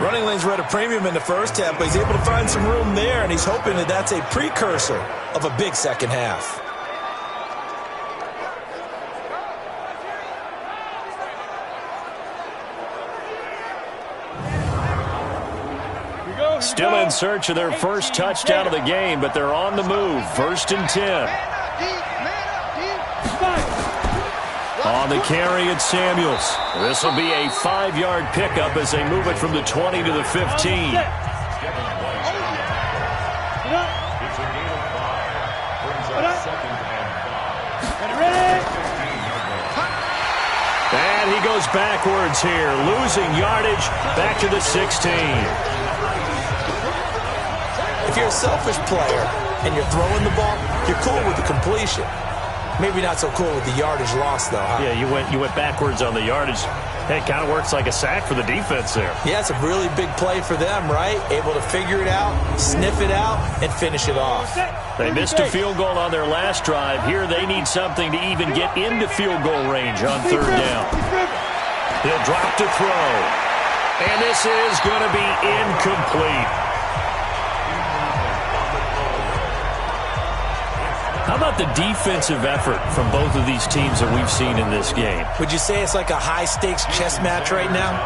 Running lanes were at a premium in the first half, but he's able to find some room there, and he's hoping that that's a precursor of a big second half. Still in search of their first touchdown of the game, but they're on the move. 1st and 10. On the carry, it's Samuels. This will be a 5-yard pickup as they move it from the 20 to the 15. And he goes backwards here, losing yardage back to the 16. If you're a selfish player and you're throwing the ball, you're cool with the completion. Maybe not so cool with the yardage loss, though, huh? Yeah, you went backwards on the yardage. Hey, it kind of works like a sack for the defense there. Yeah, it's a really big play for them, right? Able to figure it out, sniff it out, and finish it off. They missed a field goal on their last drive. Here they need something to even get into field goal range on 3rd down. He'll drop to throw. And this is going to be incomplete. How about the defensive effort from both of these teams that we've seen in this game? Would you say it's like a high-stakes chess match right now?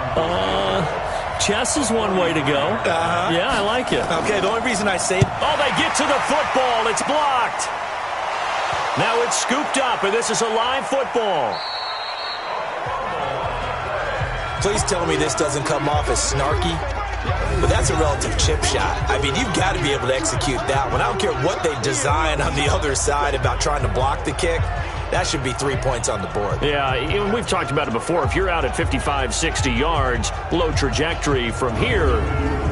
Chess is one way to go. Yeah, I like it. Okay, the only reason I say... Oh, they get to the football. It's blocked. Now it's scooped up, and this is a live football. Please tell me this doesn't come off as snarky. But that's a relative chip shot. I mean, you've got to be able to execute that one. I don't care what they design on the other side about trying to block the kick. That should be 3 points on the board. Yeah, we've talked about it before. If you're out at 55, 60 yards, low trajectory from here,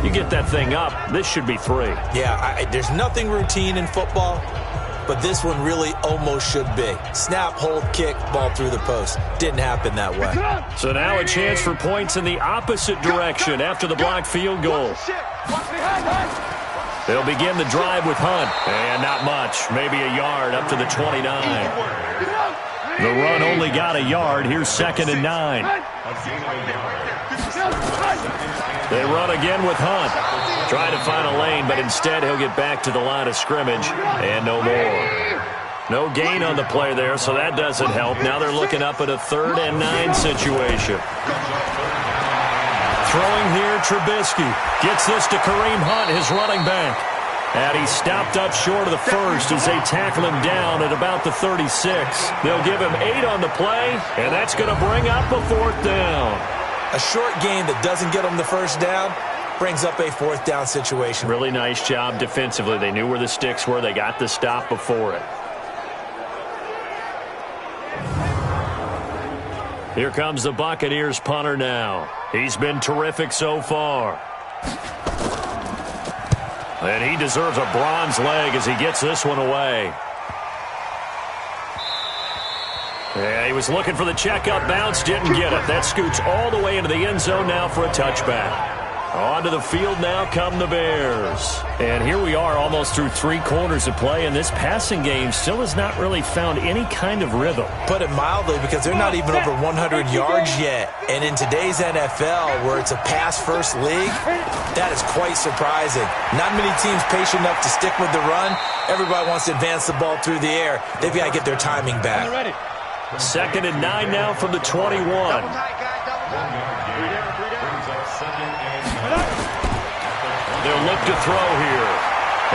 you get that thing up, this should be 3. Yeah, there's nothing routine in football, but this one really almost should be. Snap, hold, kick, ball through the post. Didn't happen that way. So now a chance for points in the opposite direction after the blocked field goal. They'll begin the drive with Hunt. And not much, maybe a yard up to the 29. The run only got a yard. Here's 2nd and 9. They run again with Hunt. Trying to find a lane, but instead he'll get back to the line of scrimmage and no more. No gain on the play there, so that doesn't help. Now they're looking up at a 3rd and 9 situation. Throwing here, Trubisky. Gets this to Kareem Hunt, his running back. And he stopped up short of the first as they tackle him down at about the 36. They'll give him 8 on the play, and that's going to bring up a 4th down. A short gain that doesn't get them the first down brings up a 4th down situation. Really nice job defensively. They knew where the sticks were. They got the stop before it. Here comes the Buccaneers punter now. He's been terrific so far. And he deserves a bronze leg as he gets this one away. Yeah, he was looking for the checkup bounce, didn't get it. That scoots all the way into the end zone now for a touchback. Onto the field now come the Bears. And here we are almost through 3 quarters of play, and this passing game still has not really found any kind of rhythm. Put it mildly, because they're not even over 100 yards yet. And in today's NFL, where it's a pass-first league, that is quite surprising. Not many teams patient enough to stick with the run. Everybody wants to advance the ball through the air. They've got to get their timing back. 2nd and 9 now from the 21. They'll look to throw here.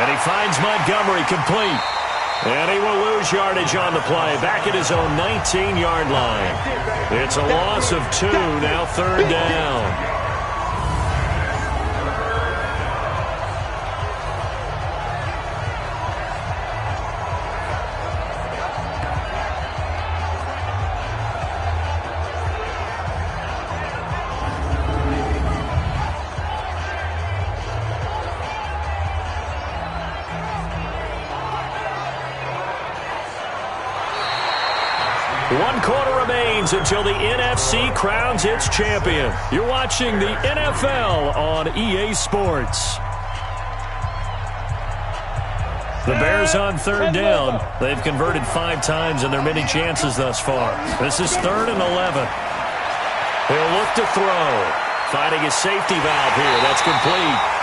And he finds Montgomery complete. And he will lose yardage on the play. Back at his own 19-yard line. It's a loss of 2, now 3rd down. One quarter remains until the NFC crowns its champion. You're watching the NFL on EA Sports. The Bears on 3rd down. They've converted 5 times in their many chances thus far. This is 3rd and 11. He'll look to throw. Finding his safety valve here. That's complete.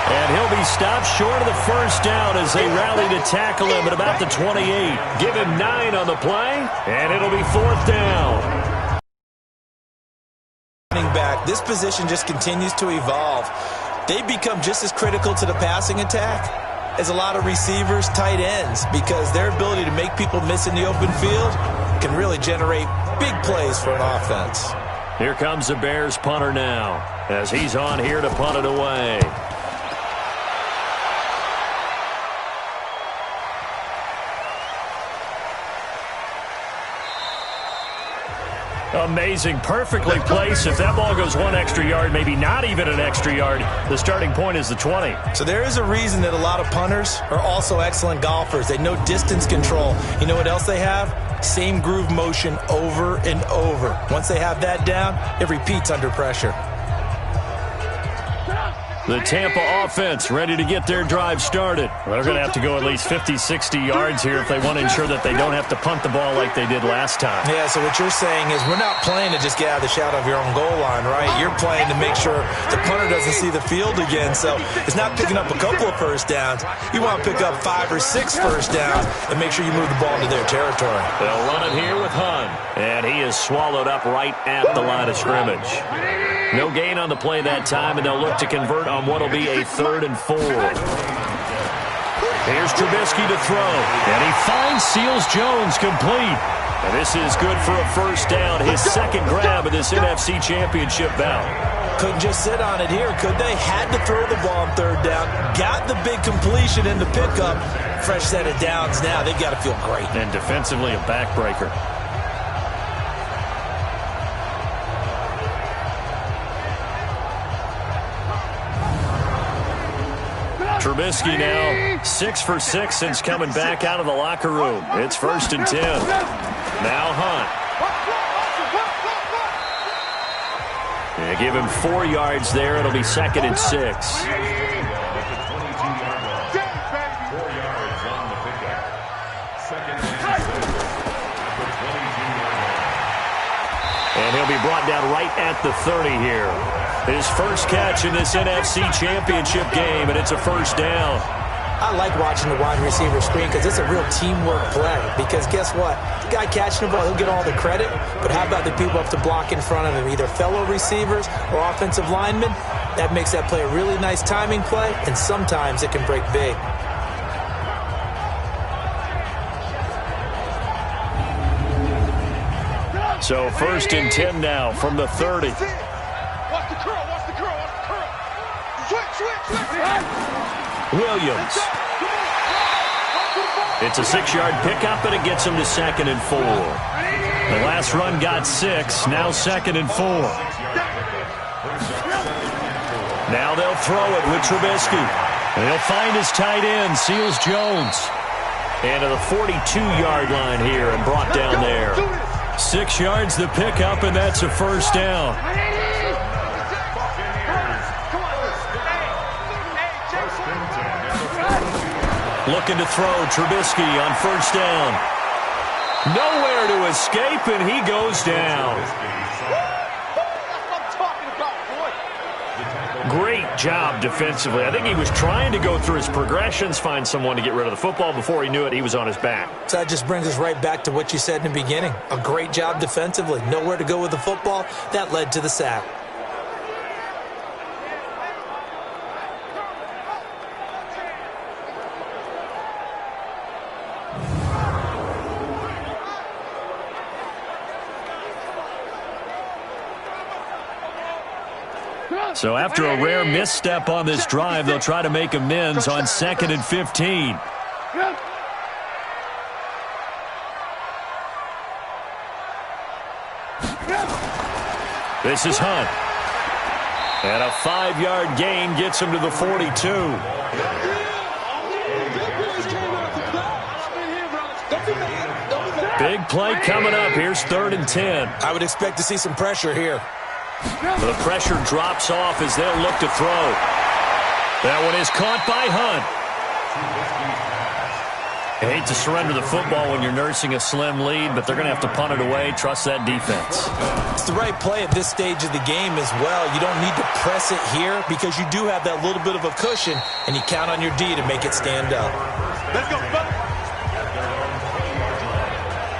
And he'll be stopped short of the first down as they rally to tackle him at about the 28. Give him 9 on the play, and it'll be 4th down. Back, this position just continues to evolve. They become just as critical to the passing attack as a lot of receivers, tight ends, because their ability to make people miss in the open field can really generate big plays for an offense. Here comes the Bears punter now as he's on here to punt it away. Amazing, perfectly placed. If that ball goes 1 extra yard, maybe not even an extra yard, the starting point is the 20. So there is a reason that a lot of punters are also excellent golfers. They know distance control. You know what else they have? Same groove motion over and over. Once they have that down, it repeats under pressure. The Tampa offense ready to get their drive started. They're going to have to go at least 50, 60 yards here if they want to ensure that they don't have to punt the ball like they did last time. Yeah, so what you're saying is we're not playing to just get out of the shadow of your own goal line, right? You're playing to make sure the punter doesn't see the field again. So it's not picking up a couple of first downs. You want to pick up 5 or 6 first downs and make sure you move the ball into their territory. They'll run it here with Hunt, and he is swallowed up right at the line of scrimmage. No gain on the play that time, and they'll look to convert on what will be a 3rd and 4. Here's Trubisky to throw, and he finds Seals-Jones complete. And this is good for a first down, his 2nd grab of this NFC Championship bout. Couldn't just sit on it here, could they? Had to throw the ball on 3rd down. Got the big completion in the pickup. Fresh set of downs now. They've got to feel great. And defensively, a backbreaker. Trubisky now 6 for 6 since coming back out of the locker room. It's 1st and 10. Now Hunt. Yeah, give him 4 yards there. It'll be 2nd and 6. And he'll be brought down right at the 30 here. His first catch in this NFC Championship game, and it's a 1st down. I like watching the wide receiver screen because it's a real teamwork play. Because guess what? The guy catching the ball, he'll get all the credit. But how about the people up to block in front of him, either fellow receivers or offensive linemen? That makes that play a really nice timing play, and sometimes it can break big. So 1st and 10 now from the 30. Watch the curl, watch the curl, watch the curl. Switch. Williams. It's a 6-yard pickup, and it gets him to 2nd and 4. The last run got 6, now 2nd and 4. Now they'll throw it with Trubisky. And he'll find his tight end, Seals Jones. And to the 42-yard line here and brought down there. 6 yards the pickup, and that's a 1st down. Looking to throw Trubisky on 1st down. Nowhere to escape, and he goes down. Great job defensively. I think he was trying to go through his progressions, find someone to get rid of the football. Before he knew it, he was on his back. So that just brings us right back to what you said in the beginning. A great job defensively. Nowhere to go with the football. That led to the sack. So after a rare misstep on this drive, they'll try to make amends on 2nd and 15. This is Hunt. And a 5-yard gain gets him to the 42. Big play coming up. Here's 3rd and 10. I would expect to see some pressure here. The pressure drops off as they'll look to throw. That one is caught by Hunt. I hate to surrender the football when you're nursing a slim lead, but they're going to have to punt it away. Trust that defense. It's the right play at this stage of the game as well. You don't need to press it here because you do have that little bit of a cushion, and you count on your D to make it stand up. Let's go, fellas.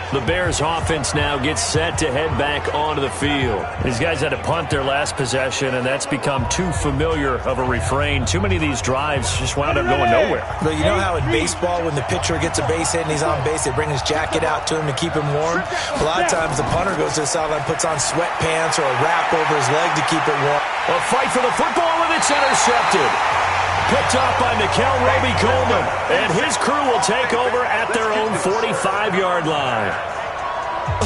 The Bears offense now gets set to head back onto the field. These guys had to punt their last possession, and that's become too familiar of a refrain. Too many of these drives just wound up going nowhere. But you know how in baseball, when the pitcher gets a base hit and he's on base, they bring his jacket out to him to keep him warm? A lot of times the punter goes to the sideline, puts on sweatpants or a wrap over his leg to keep it warm. A fight for the football, and it's intercepted. Picked off by Mikel Roby-Coleman, and his crew will take over at their own 45-yard line.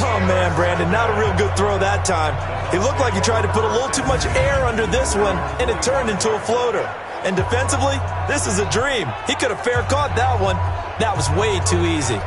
Oh, man, Brandon, not a real good throw that time. It looked like he tried to put a little too much air under this one, and it turned into a floater. And defensively, this is a dream. He could have fair caught that one. That was way too easy.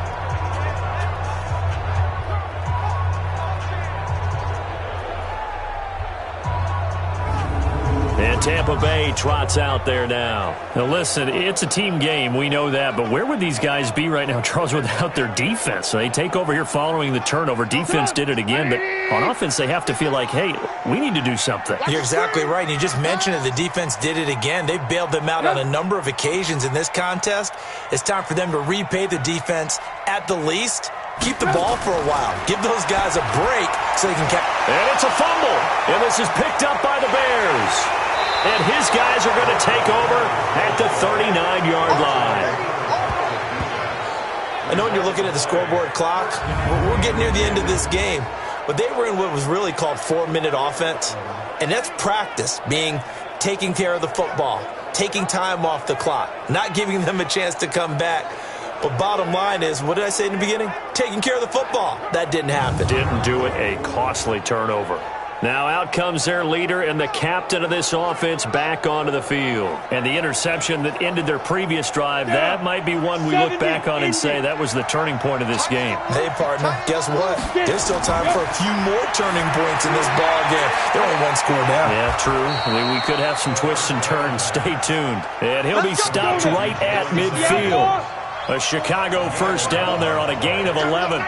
And Tampa Bay trots out there now. Now, listen, it's a team game. We know that. But where would these guys be right now, Charles, without their defense? So they take over here following the turnover. Defense did it again. But on offense, they have to feel like, hey, we need to do something. You're exactly right. You just mentioned it. The defense did it again. They bailed them out on a number of occasions in this contest. It's time for them to repay the defense at the least. Keep the ball for a while. Give those guys a break so they can catch. And it's a fumble. And this is picked up by the Bears. And his guys are going to take over at the 39-yard line. I know when you're looking at the scoreboard clock, we're getting near the end of this game. But they were in what was really called 4-minute offense. And that's practice, being taking care of the football, taking time off the clock, not giving them a chance to come back. But bottom line is, what did I say in the beginning? Taking care of the football. That didn't happen. Didn't do it. A costly turnover. Now out comes their leader and the captain of this offense back onto the field. And the interception that ended their previous drive, that might be one we look back on and say that was the turning point of this game. Hey, partner, guess what? There's still time for a few more turning points in this ball game. They're only one score down. Yeah, true. We could have some twists and turns. Stay tuned. And he'll be stopped right at midfield. A Chicago first down there on a gain of 11.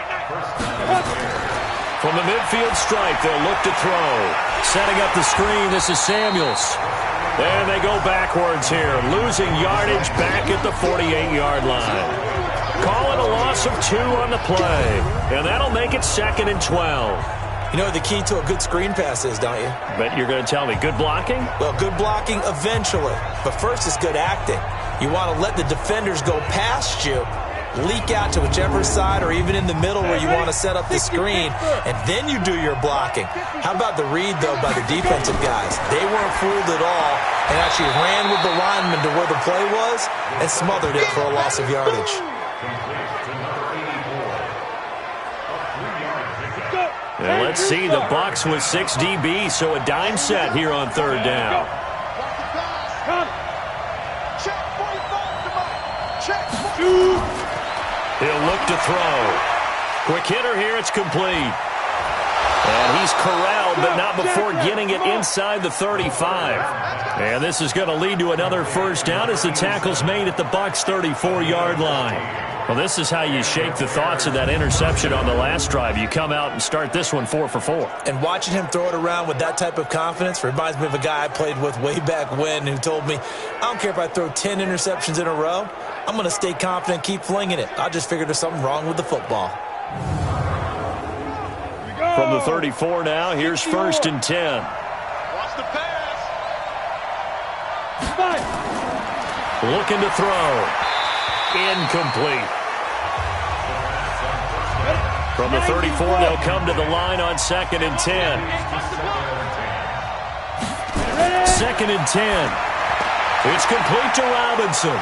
From the midfield stripe, they'll look to throw. Setting up the screen, this is Samuels. And they go backwards here, losing yardage back at the 48-yard line. Calling a loss of 2 on the play. And that'll make it 2nd and 12. You know what the key to a good screen pass is, don't you? Bet you're going to tell me. Good blocking? Well, good blocking eventually. But first, it's good acting. You want to let the defenders go past you, leak out to whichever side or even in the middle where you want to set up the screen, and then you do your blocking. How about the read, though, by the defensive guys? They weren't fooled at all and actually ran with the lineman to where the play was and smothered it for a loss of yardage. And let's see, the Bucs with 6 DBs, so a dime set here on 3rd down. He'll look to throw. Quick hitter here, it's complete. And he's corralled, but not before getting it inside the 35. And this is going to lead to another first down as the tackle's made at the Bucs' 34-yard line. Well, this is how you shake the thoughts of that interception on the last drive. You come out and start this one 4 for 4. And watching him throw it around with that type of confidence reminds me of a guy I played with way back when who told me, I don't care if I throw 10 interceptions in a row. I'm going to stay confident, keep flinging it. I just figured there's something wrong with the football. From the 34 now, here's 1st and 10. Watch the pass. Looking to throw. Incomplete. From the 34, they'll come to the line on 2nd and 10. 2nd and 10. It's complete to Robinson.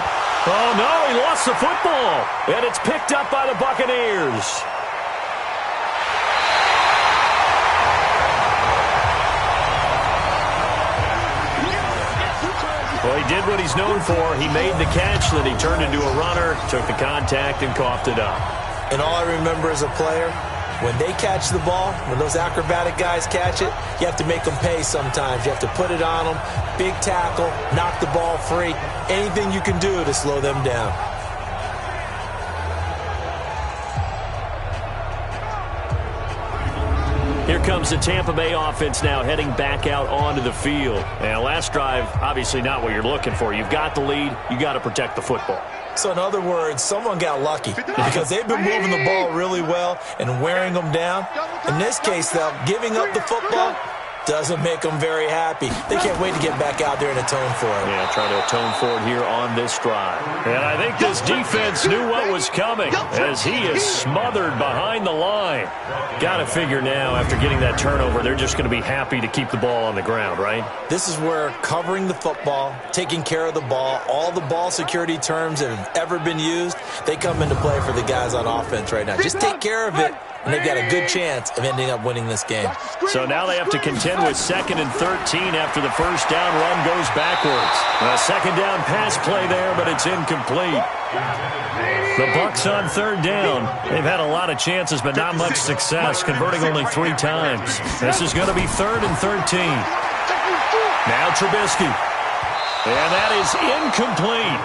Oh, no, he lost the football. And it's picked up by the Buccaneers. Well, he did what he's known for. He made the catch, then he turned into a runner, took the contact, and coughed it up. And all I remember as a player, when they catch the ball, when those acrobatic guys catch it, you have to make them pay sometimes. You have to put it on them, big tackle, knock the ball free, anything you can do to slow them down. Here comes the Tampa Bay offense now heading back out onto the field. And last drive, obviously not what you're looking for. You've got the lead. You got to protect the football. So in other words, someone got lucky because they've been moving the ball really well and wearing them down. In this case, though, giving up the football doesn't make them very happy. They can't wait to get back out there and atone for it. Yeah, try to atone for it here on this drive. And I think this defense knew what was coming as he is smothered behind the line. Got to figure now, after getting that turnover, they're just going to be happy to keep the ball on the ground, right? This is where covering the football, taking care of the ball, all the ball security terms that have ever been used, they come into play for the guys on offense right now. Just take care of it, and they've got a good chance of ending up winning this game. So now they have to contend with 2nd and 13 after the first down run goes backwards. A 2nd down pass play there, but it's incomplete. The Bucs on 3rd down. They've had a lot of chances, but not much success, converting only 3 times. This is going to be 3rd and 13. Now Trubisky. And that is incomplete.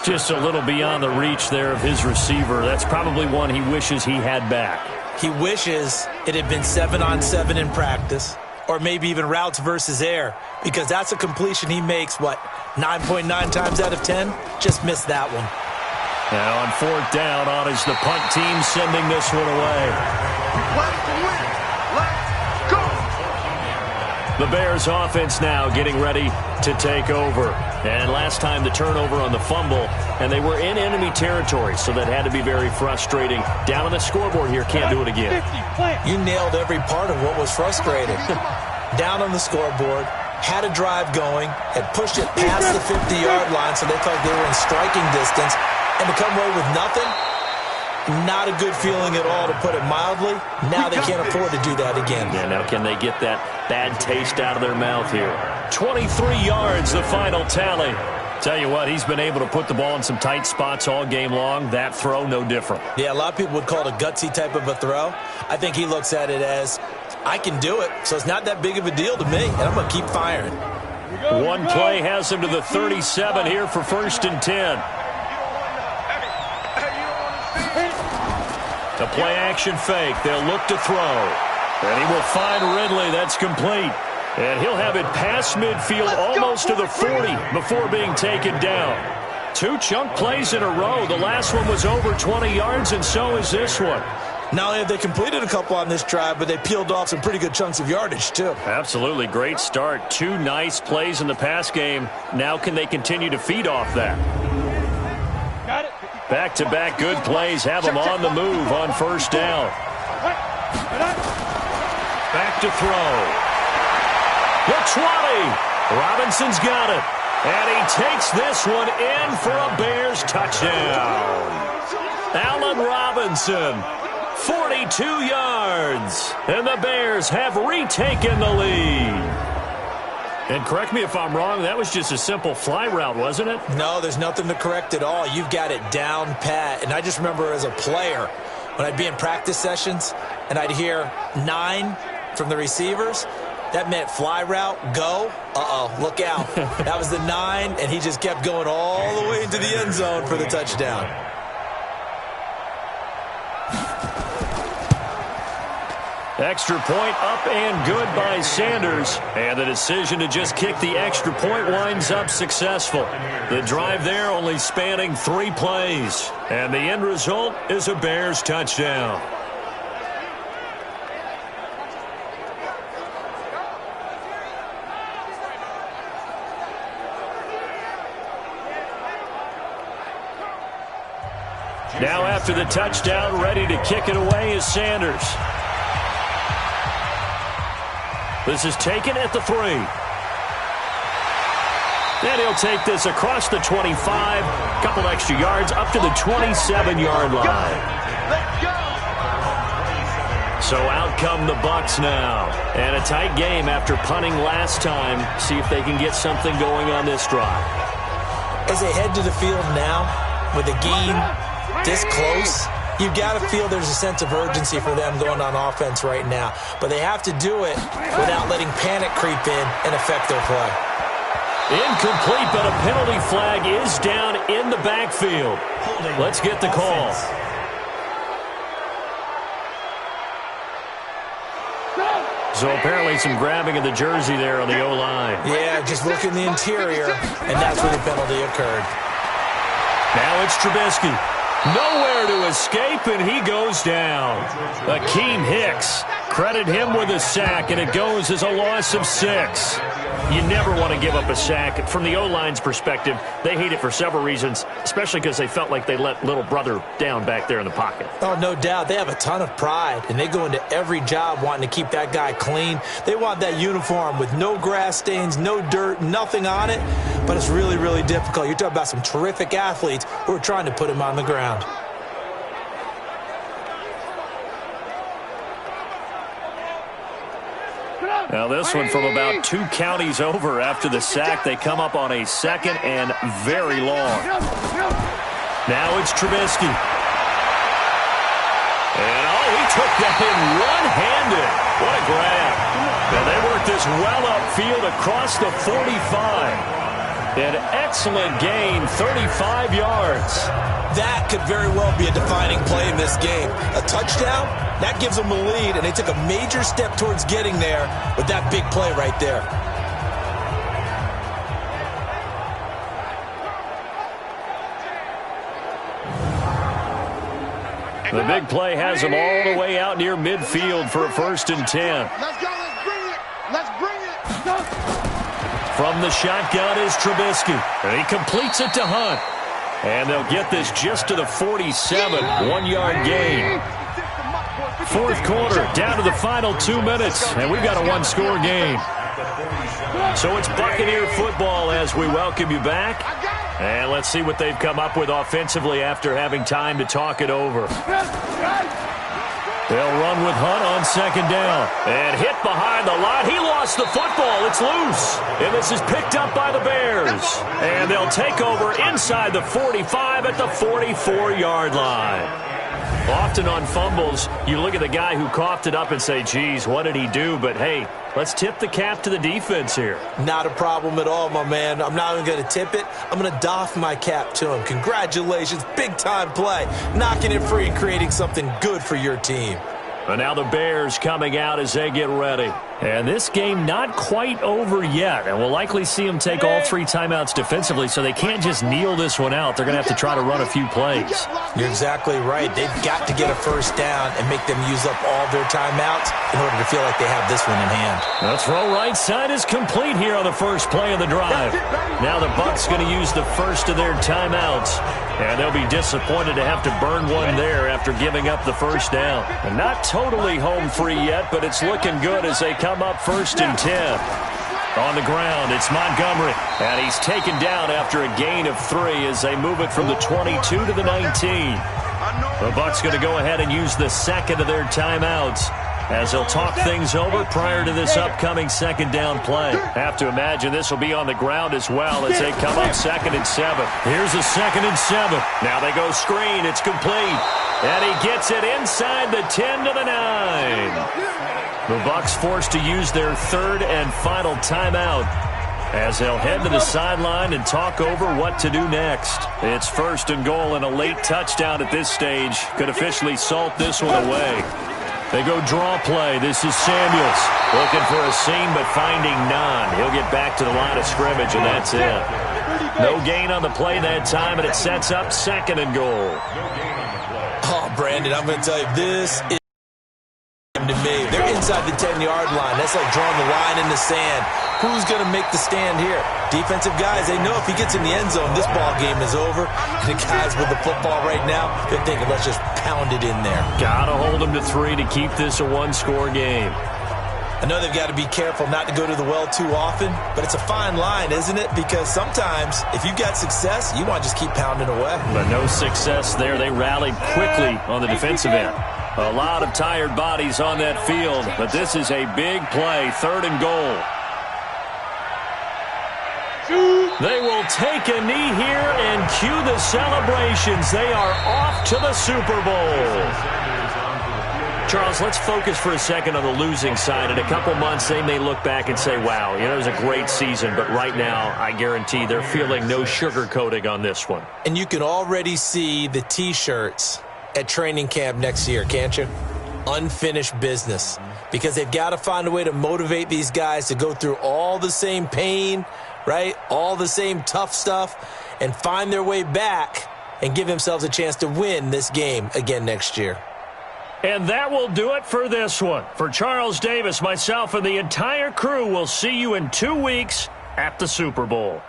Just a little beyond the reach there of his receiver. That's probably one he wishes he had back. He wishes it had been 7-on-7 in practice, or maybe even routes versus air, because that's a completion he makes, 9.9 times out of 10? Just missed that one. Now on 4th down, on is the punt team sending this one away. The Bears offense now getting ready to take over. And last time the turnover on the fumble, and they were in enemy territory, so that had to be very frustrating. Down on the scoreboard here, can't do it again. You nailed every part of what was frustrating. Down on the scoreboard, had a drive going, had pushed it past the 50-yard line, so they thought they were in striking distance, and to come away with nothing, Not a good feeling at all, to put it mildly. Now they can't afford to do that again. Yeah, now can they get that bad taste out of their mouth here? 23 yards, the final tally. Tell you what, he's been able to put the ball in some tight spots all game long. That throw, no different. Yeah, a lot of people would call it a gutsy type of a throw. I think he looks at it as, I can do it, so it's not that big of a deal to me, and I'm going to keep firing. One play has him to the 37 here for 1st and 10. The play action fake. They'll look to throw. And he will find Ridley. That's complete. And he'll have it past midfield almost to the 40 before being taken down. 2 chunk plays in a row. The last one was over 20 yards, and so is this one. Not only have they completed a couple on this drive, but they peeled off some pretty good chunks of yardage, too. Absolutely. Great start. 2 nice plays in the pass game. Now can they continue to feed off that? Back-to-back good plays have them on the move on 1st down. Back to throw. The 20. Robinson's got it. And he takes this one in for a Bears touchdown. Allen Robinson, 42 yards. And the Bears have retaken the lead. And correct me if I'm wrong, that was just a simple fly route, wasn't it? No, there's nothing to correct at all. You've got it down pat. And I just remember as a player, when I'd be in practice sessions and I'd hear 9 from the receivers, that meant fly route, go. Uh-oh, look out. That was the 9, and he just kept going all the way into the end zone for the touchdown. Extra point up and good by Sanders. And the decision to just kick the extra point winds up successful. The drive there only spanning 3 plays. And the end result is a Bears touchdown. Now after the touchdown, ready to kick it away is Sanders. This is taken at the 3. And he'll take this across the 25. Couple extra yards up to the 27-yard line. So out come the Bucs now. And a tight game after punting last time. See if they can get something going on this drive. As they head to the field now, with a game this close, you've got to feel there's a sense of urgency for them going on offense right now. But they have to do it without letting panic creep in and affect their play. Incomplete, but a penalty flag is down in the backfield. Let's get the call. So apparently some grabbing of the jersey there on the O-line. Yeah, just look in the interior, and that's where the penalty occurred. Now it's Trubisky. Nowhere to escape, and he goes down. Akeem Hicks, credit him with a sack, and it goes as a loss of 6. You never want to give up a sack. From the O-line's perspective, they hate it for several reasons, especially because they felt like they let little brother down back there in the pocket. Oh, no doubt. They have a ton of pride, and they go into every job wanting to keep that guy clean. They want that uniform with no grass stains, no dirt, nothing on it, but it's really, really difficult. You're talking about some terrific athletes who are trying to put him on the ground. Now this one from about 2 counties over after the sack. They come up on a 2nd and very long. Now it's Trubisky. And he took that in one-handed. What a grab. And they work this well upfield across the 45. An excellent gain, 35 yards. That could very well be a defining play in this game. A touchdown, that gives them a lead, and they took a major step towards getting there with that big play right there. The big play has them all the way out near midfield for a 1st and 10. Let's go, let's bring it. Let's bring it. Go. From the shotgun is Trubisky. And he completes it to Hunt. And they'll get this just to the 47, 1-yard gain. 4th quarter, down to the final 2 minutes, and we've got a 1-score game. So it's Buccaneer football as we welcome you back. And let's see what they've come up with offensively after having time to talk it over. They'll run with Hunt on second down. And hit behind the line. He lost the football. It's loose. And this is picked up by the Bears. And they'll take over inside the 45 at the 44-yard line. Often on fumbles, you look at the guy who coughed it up and say, geez, what did he do? But, hey, let's tip the cap to the defense here. Not a problem at all, my man. I'm not even going to tip it. I'm going to doff my cap to him. Congratulations. Big-time play. Knocking it free and creating something good for your team. And now the Bears coming out as they get ready. And this game not quite over yet. And we'll likely see them take all 3 timeouts defensively, so they can't just kneel this one out. They're going to have to try to run a few plays. You're exactly right. They've got to get a first down and make them use up all their timeouts in order to feel like they have this one in hand. The throw right side is complete here on the first play of the drive. Now the Bucs going to use the first of their timeouts. And they'll be disappointed to have to burn one there after giving up the first down. And not totally home free yet, but it's looking good as they come up 1st and 10. On the ground, it's Montgomery. And he's taken down after a gain of 3 as they move it from the 22 to the 19. The Bucs going to go ahead and use the second of their timeouts as they'll talk things over prior to this upcoming second down play. Have to imagine this will be on the ground as well as they come up 2nd and 7. Here's a 2nd and 7. Now they go screen. It's complete. And he gets it inside the 10 to the 9. The Bucs forced to use their 3rd and final timeout as they'll head to the sideline and talk over what to do next. It's 1st and goal, and a late touchdown at this stage could officially salt this one away. They go draw play. This is Samuels looking for a seam but finding none. He'll get back to the line of scrimmage, and that's it. No gain on the play that time, and it sets up 2nd and goal. Oh, Brandon, I'm going to tell you, this is to me. They're inside the 10-yard line. That's like drawing the line in the sand. Who's going to make the stand here? Defensive guys, they know if he gets in the end zone, this ball game is over. And the guys with the football right now, they're thinking, let's just pound it in there. Got to hold them to 3 to keep this a one-score game. I know they've got to be careful not to go to the well too often, but it's a fine line, isn't it? Because sometimes, if you've got success, you want to just keep pounding away. But no success there. They rallied quickly on the defensive end. A lot of tired bodies on that field, but this is a big play, 3rd and goal. They will take a knee here and cue the celebrations. They are off to the Super Bowl. Charles, let's focus for a second on the losing side. In a couple months, they may look back and say, wow, it was a great season. But right now, I guarantee they're feeling no sugarcoating on this one. And you can already see the T-shirts at training camp next year, can't you? Unfinished business. Because they've got to find a way to motivate these guys to go through all the same pain, right? All the same tough stuff, and find their way back and give themselves a chance to win this game again next year. And that will do it for this one. For Charles Davis, myself, and the entire crew, we'll see you in 2 weeks at the Super Bowl.